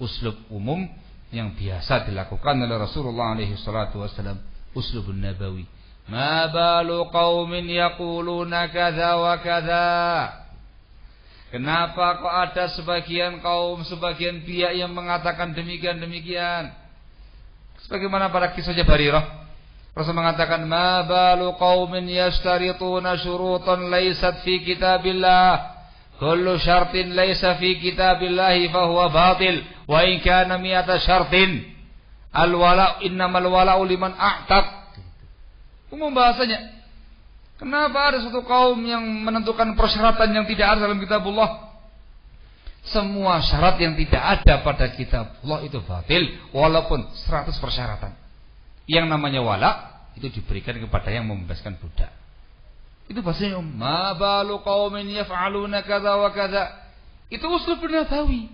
uslub umum yang biasa dilakukan oleh Rasulullah alaihi salatu wasallam, uslubun nabawi. Ma balu qaumin yaquluna kadza wa kadza. Kenapa kok ada sebagian kaum, sebagian pihak yang mengatakan demikian? Sebagaimana pada kisahnya Barirah, Rasul mengatakan ma balu qaumin yastarituna syurutan laysat fi kitabillah. Kullu syartin laysa fi kitabillahi fahuwa batil wa in kana mi'ata syartin. Al-wala' innamal wala'u liman a'taq. Umum bahasanya. Kenapa ada satu kaum yang menentukan persyaratan yang tidak ada dalam kitabullah? Semua syarat yang tidak ada pada kitabullah itu batil walaupun 100 persyaratan. Yang namanya wala' itu diberikan kepada yang membebaskan budak. Itu bahasanya ma balu qaumin yaf'aluna kadza wa kadza. Itu uslub nabawi.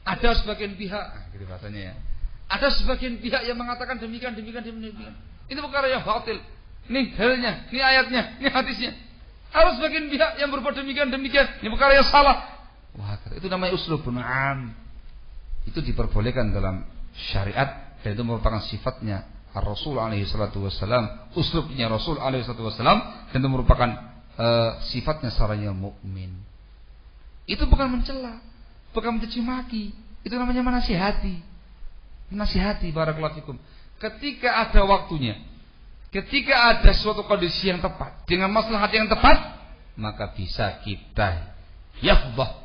Ada sebagian pihak, gitu bahasanya ya. Ada sebagian pihak yang mengatakan demikian. Itu perkara yang batil. Ini dalilnya, ini ayatnya, ini hadisnya. Harus sebagian pihak yang berbuat demikian. Ini perkara yang salah. Wah, itu namanya uslubun am. Itu diperbolehkan dalam syariat dan itu merupakan sifatnya Rasul alaihi salatu wassalam, uslubnya Rasul alaihi salatu wassalam, dan itu merupakan sifatnya seorang yang mukmin. Itu bukan mencela, bukan mencaci maki, itu namanya menasihati. Menasihati, barakallahu fikum. Ketika ada waktunya, ketika ada suatu kondisi yang tepat dengan maslahat yang tepat, maka bisa kita yafdah,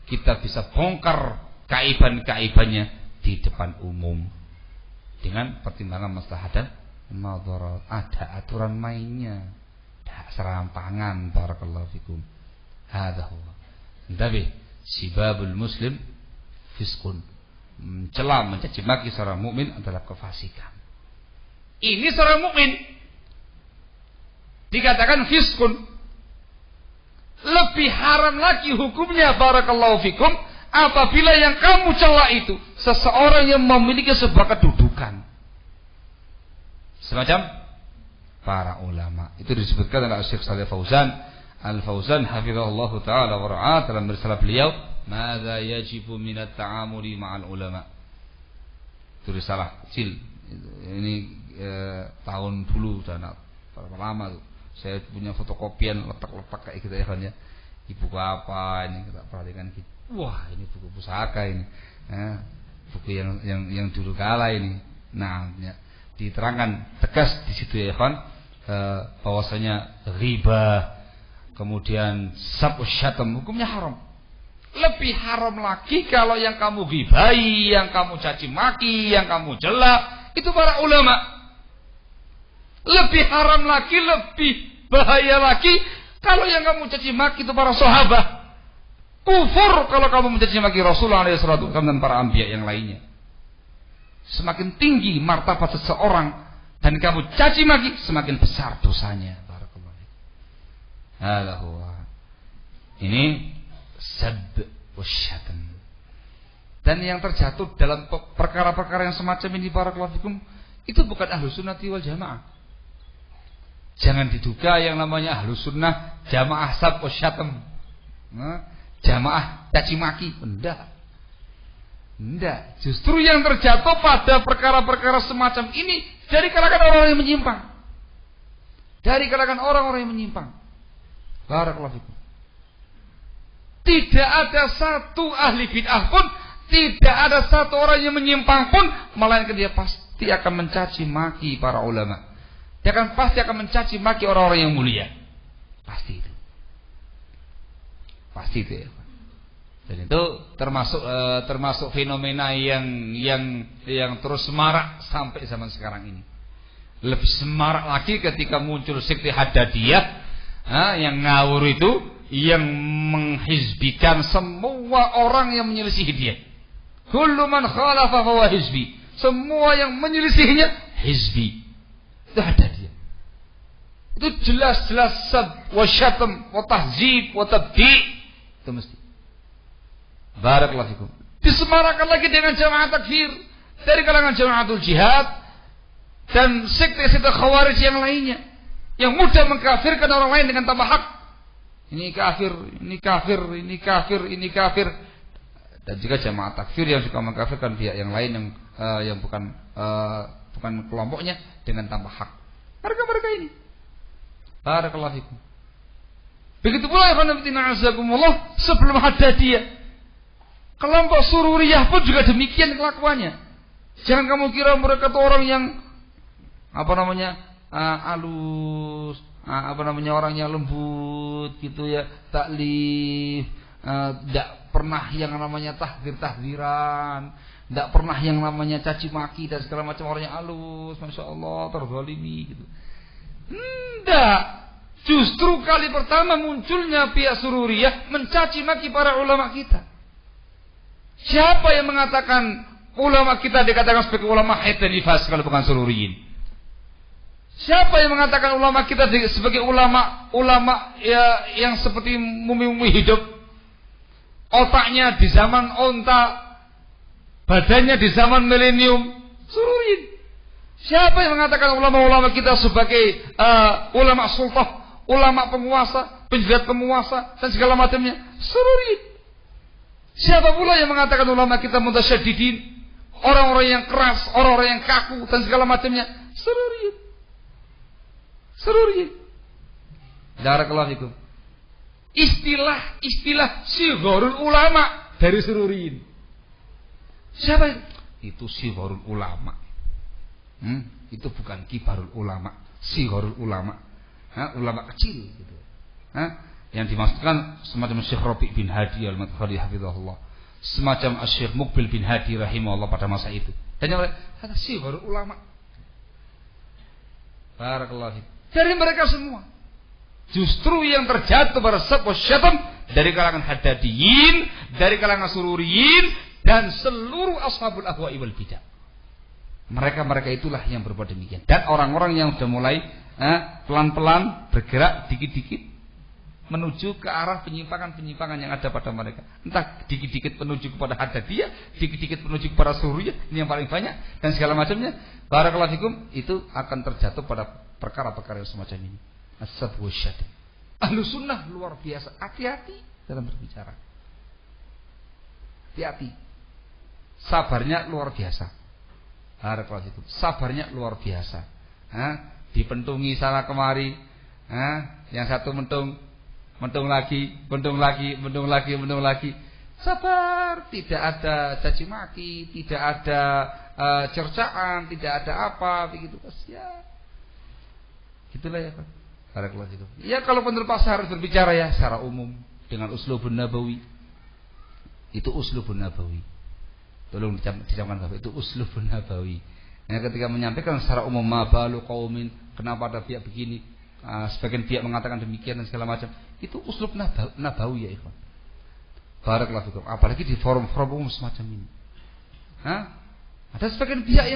kita bisa bongkar kaiban-kaibannya di depan umum. Dengan pertimbangan maslahat dan madarat. Ada aturan mainnya, ada serampangan, barakallahu fikum. Hadza huwa. Tapi sibabul muslim fiskun. Mencela, mencaci maki seorang mukmin adalah kefasikan. Ini seorang mukmin dikatakan fiskun. Lebih haram lagi hukumnya, barakallahu fikum, apabila yang kamu cela itu seseorang yang memiliki sebuah kedudukan semacam para ulama. Itu disebutkan oleh Syekh Shalih Fauzan Al-Fauzan hafizahullah taala wa ra'ah dalam risalah beliau madza yajibu minat ta'amuli ma'al ulama. Itu risalah kecil. Ini tahun dulu dan berapa lama tuh. Saya punya fotokopian letak-letak kayak gitu ya kan ya. Ibu apa ini kita perhatikan gitu. Wah, ini buku pusaka ini. Buku yang dulu kala ini. Nah, ya, diterangkan tegas di situ ya kan, bahwasanya riba, kemudian sab'us syatam, hukumnya haram. Lebih haram lagi kalau yang kamu ghibahi, yang kamu caci maki, yang kamu jela, itu para ulama. Lebih haram lagi, lebih bahaya lagi kalau yang kamu caci maki itu para sahabat. Kufur kalau kamu mencaci maki Rasulullah SAW dan para anbiya yang lainnya. Semakin tinggi martabat seseorang dan kamu caci maki, semakin besar dosanya. Barakallahu. Ini sabb wasyatam. Dan yang terjatuh dalam perkara-perkara yang semacam ini barakallahu fikum, itu bukan ahlus sunnati wal jamaah. Jangan diduga yang namanya ahlus sunnah jamaah sabb wasyatam, jamaah caci maki. Enggak. Justru yang terjatuh pada perkara-perkara semacam ini dari kalangan orang-orang yang menyimpang. Dari kalangan orang-orang yang menyimpang. Barakallahu fikum. Tidak ada satu ahli bid'ah pun, tidak ada satu orang yang menyimpang pun, melainkan dia pasti akan mencaci maki para ulama. Dia pasti akan mencaci maki orang-orang yang mulia. Pasti itu. Pasti itu ya. Dan itu termasuk fenomena yang terus semarak sampai zaman sekarang ini. Lebih semarak lagi ketika muncul sekte Haddadiyah, yang ngawur itu, yang menghizbikan semua orang yang menyelisihi dia. Kullu man khalafa fahuwa hizbi. Semua yang menyelisihinya hizbi. Itu Haddadiyah. Itu jelas-jelas sab wa syatam wa tahzib wa tabdi'. Itu mesti. Barakallahu fikum. Disemarakan lagi dengan jamaah takfir dari kalangan jamaatul jihad dan sekte-sekte khawarij yang lainnya yang mudah mengkafirkan orang lain dengan tambah hak. Ini kafir, ini kafir, ini kafir, ini kafir. Dan juga jamaah takfir yang suka mengkafirkan pihak yang lain yang bukan kelompoknya dengan tambah hak. Mereka ini. Barakallahu fikum. Begitu pula ikhwan fillah azakumullah, sebelum Haddadiyah, kelompok Sururiyah pun juga demikian kelakuannya. Jangan kamu kira mereka itu orang yang halus, orangnya lembut gitu ya, taklif, tidak pernah yang namanya tahdir-tahdiran, tidak pernah yang namanya caci maki dan segala macam, orangnya halus, masya Allah, terzalimi gitu. Tidak. Justru kali pertama munculnya pihak Sururiyah mencaci maki para ulama kita. Siapa yang mengatakan ulama kita dikatakan sebagai ulama haid dan nifas kalau bukan Sururiyin? Siapa yang mengatakan ulama kita sebagai ulama ya, yang seperti mumi-mumi hidup? Otaknya di zaman onta, badannya di zaman milenium. Sururiyin. Siapa yang mengatakan ulama-ulama kita sebagai ulama sultah, ulama penguasa, penjilat penguasa dan segala macamnya? Sururiyin. Siapa pula yang mengatakan ulama kita mutasyaddidin, orang-orang yang keras, orang-orang yang kaku dan segala macamnya? Sururiyin. Barakallahu fikum. Istilah sigharul ulama dari Sururiyin. Siapa itu? Sigharul ulama. Itu bukan kibarul ulama, sigharul ulama. Ulama kecil gitu. Yang dimaksudkan semacam Syekh Rabi' bin Hadi al-Madkhali hafizahullah, semacam Syekh Muqbil bin Hadi rahimahullah pada masa itu. Dan yang kata sigharul ulama. Barakallahu fiik. Dari mereka semua. Justru yang terjatuh pada sabwa syatam dari kalangan Haddadiyin, dari kalangan Sururiyin dan seluruh ashabul ahwa'i wal bidah. Mereka itulah yang berbuat demikian. Dan orang-orang yang sudah mulai pelan-pelan bergerak dikit-dikit menuju ke arah penyimpangan-penyimpangan yang ada pada mereka. Entah dikit-dikit menuju kepada Haddadiyah, dikit-dikit menuju kepada Sururiyah, ini yang paling banyak, dan segala macamnya. Barakallahu fikum, itu akan terjatuh pada perkara-perkara yang semacam ini. As-sabwu syatam. Ahlus sunnah luar biasa. Hati-hati dalam berbicara. Hati-hati. Sabarnya luar biasa. Barakallahu fikum. Sabarnya luar biasa. Dipentungi sana kemari. Yang satu mentung lagi. Sabar, tidak ada caci maki, tidak ada cercaan, tidak ada apa begitu. Ya. Gitulah ya, Pak. Barakallahu fikum. Ya kalau terpaksa harus berbicara ya secara umum dengan uslubun nabawi. Itu uslubun nabawi. Tolong dicamkan Bapak, itu uslubun nabawi. Nah, ketika menyampaikan secara umum mabalu qaumin, kenapa ada pihak begini, sebagian pihak mengatakan demikian dan segala macam, itu uslub nabawi ya ikhwan. Barakallahu fikum. Apalagi di forum-forum umum semacam ini. Ada sebagian pihak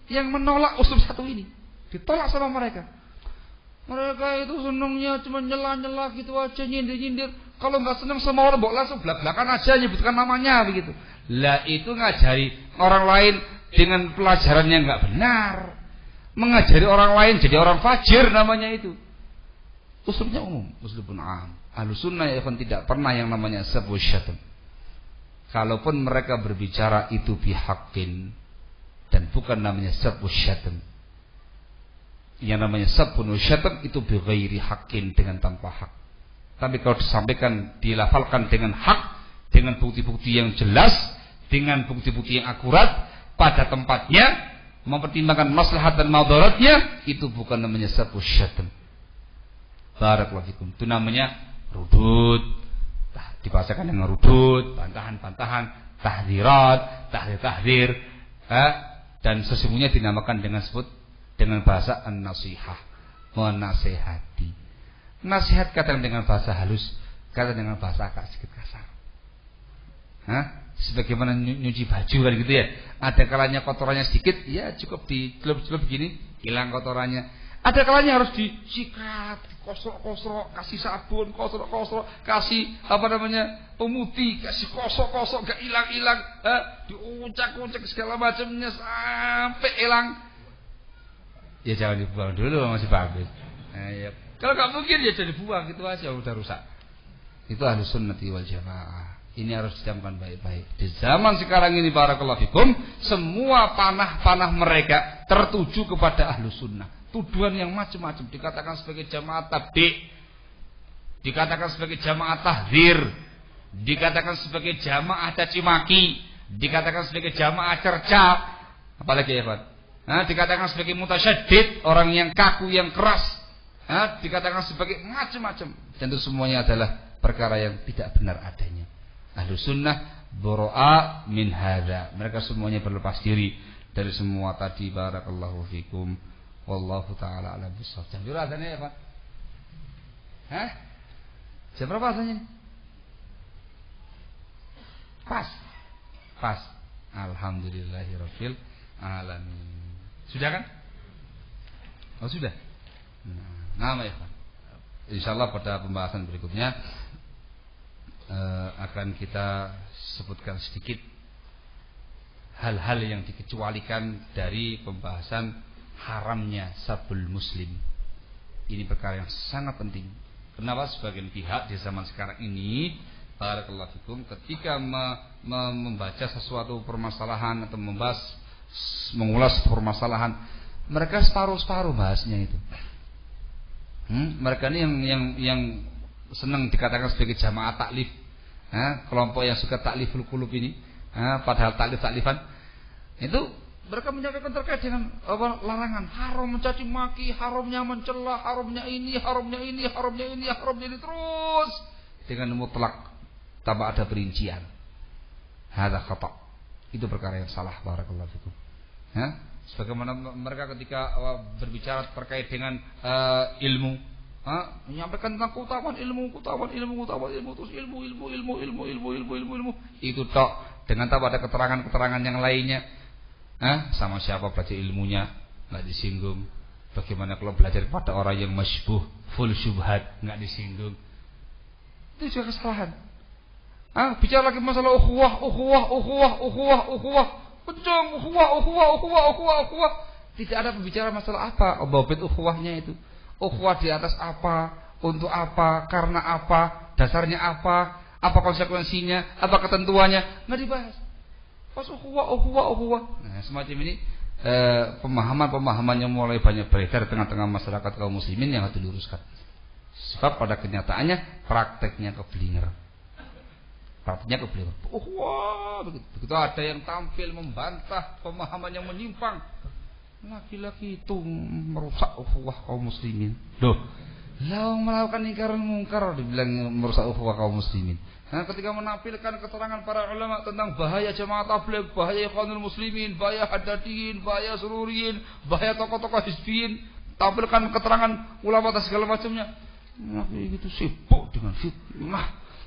yang menolak uslub satu ini, ditolak sama mereka. Mereka itu senangnya cuma nyela-nyela gitu aja, nyindir-nyindir. Kalau nggak senang sama orang, langsung belak-belakan aja, nyebutkan namanya begitu. Lah itu ngajari orang lain dengan pelajaran yang nggak benar, mengajari orang lain jadi orang fajir namanya itu. Uslubnya umum, uslubun am. Ahlussunnah ya tidak pernah yang namanya sabbu syatm. Kalaupun mereka berbicara itu bihaqqin dan bukan namanya sabbu syatm. Yang namanya sabun syatm itu bighairi haqqin, dengan tanpa hak. Tapi kalau disampaikan, dilafalkan dengan hak, dengan bukti-bukti yang jelas, dengan bukti-bukti yang akurat, pada tempatnya, mempertimbangkan maslahat dan madaratnya, itu bukan namanya sabun syatm. Barakallahu fikum. Itu namanya rudud. Dibahasakan dengan rudud, bantahan-bantahan, tahdzirat, tahdzir-tahdzir, dan sesungguhnya dinamakan dengan bahasa an-nasihah, menasehati. Nasihat kadang dengan bahasa halus, kadang dengan bahasa agak sedikit kasar. Sebagaimana nyuci baju kan gitu ya. Ada kalanya kotorannya sedikit, ya cukup dicelup-celup begini, hilang kotorannya. Ada kalanya harus disikat, kosrok-kosrok, kasih sabun, kosrok-kosrok, kasih pemutih, kasih kosrok-kosrok, gak hilang-hilang, diuncak-uncak segala macamnya sampai hilang. Ya jangan dibuang dulu, masih bagus. Ya. Kalau nggak mungkin ya jadi buang, gitu aja udah rusak. Itu Ahlussunnati wal Jamaah. Ini harus dicamkan baik-baik. Di zaman sekarang ini barakallahu fikum, semua panah-panah mereka tertuju kepada Ahlussunnah. Tuduhan yang macam-macam, dikatakan sebagai jamaah tabdi', dikatakan sebagai jamaah tahdzir, dikatakan sebagai jamaah caci maki, dikatakan sebagai jamaah cerca, apalagi ya Pak? Dikatakan sebagai mutasyaddid, orang yang kaku, yang keras, dikatakan sebagai macam-macam, dan itu semuanya adalah perkara yang tidak benar adanya. Ahlussunnah bara'a min hadza, mereka semuanya berlepas diri dari semua tadi. Barakallahu fikum, wallahu taala a'lam bissawab. Jam berapa azannya ya Pak? Jam berapa azannya? Pas. Alhamdulillahirabbil alamin. Sudah kan? Oh sudah. Nah ya Pak. Insyaallah pada pembahasan berikutnya akan kita sebutkan sedikit hal-hal yang dikecualikan dari pembahasan haramnya sabul muslim. Ini perkara yang sangat penting. Kenapa? Sebagian pihak di zaman sekarang ini, barakallahu fikum, ketika membaca sesuatu permasalahan atau mengulas permasalahan, mereka separuh-separuh bahasnya itu. Mereka ini yang senang dikatakan sebagai jamaah taklif, kelompok yang suka takliful qulub ini, padahal taklif-taklifan itu mereka menyampaikan terkait dengan larangan, haram mencaci maki, haramnya mencela, haramnya ini, haramnya ini, haramnya ini, haramnya ini, terus dengan mutlak tanpa ada perincian. Hadza khata'. Itu perkara yang salah. Barakallahu fikum. Sebagaimana mereka ketika berbicara terkait dengan ilmu, menyampaikan tentang keutamaan ilmu, terus ilmu, itu tok, dengan tanpa ada keterangan-keterangan yang lainnya. Sama siapa belajar ilmunya nggak disinggung. Bagaimana kalau belajar kepada orang yang masybuh, full syubhat, nggak disinggung. Itu juga kesalahan. Bicara lagi masalah ukhuwah, kencang, ukhuwah. Tidak ada pembicara masalah apa, bobot ukhuwahnya itu. Ukhuwah di atas apa, untuk apa, karena apa, dasarnya apa konsekuensinya, apa ketentuannya, nggak dibahas. Pas ukhuwah. Nah, semacam ini pemahaman-pemahaman yang mulai banyak beredar di tengah-tengah masyarakat kaum muslimin yang harus diluruskan. Sebab pada kenyataannya prakteknya keblinger. Wah, begitu ada yang tampil membantah pemahaman yang menyimpang, laki-laki itu merusak ukhuwah kaum muslimin. Loh, Lah melakukan ingkar mungkar dibilang merusak ukhuwah kaum muslimin. Nah, ketika menampilkan keterangan para ulama tentang bahaya jamaah tabligh, bahaya ikhwanul muslimin, bahaya haddadiyin, bahaya sururiyin, bahaya tokoh-tokoh hizbiyin, tampilkan keterangan ulama dan segala macamnya. Tapi itu sibuk dengan fitnah,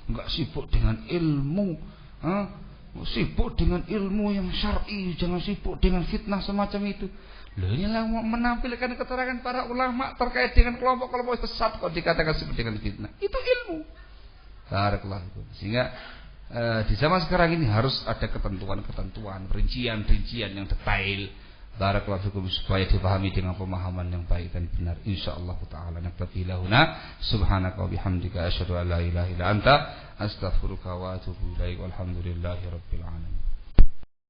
enggak sibuk dengan ilmu. Sibuk dengan ilmu yang syar'i, jangan sibuk dengan fitnah semacam itu. Loh, inilah menampilkan keterangan para ulama terkait dengan kelompok-kelompok sesat kok dikatakan seperti dengan fitnah. Itu ilmu. Barakallahu fikum. Sehingga di zaman sekarang ini harus ada ketentuan-ketentuan, rincian-rincian yang detail. Barakallahu fikum supaya dipahami dengan pemahaman yang baik dan benar. Insyaallah taala naktafi lahuna subhanaka wa bihamdika asyhadu an la ilaha illa anta astaghfiruka wa atubu ilaik. Walhamdulillahirabbil alamin.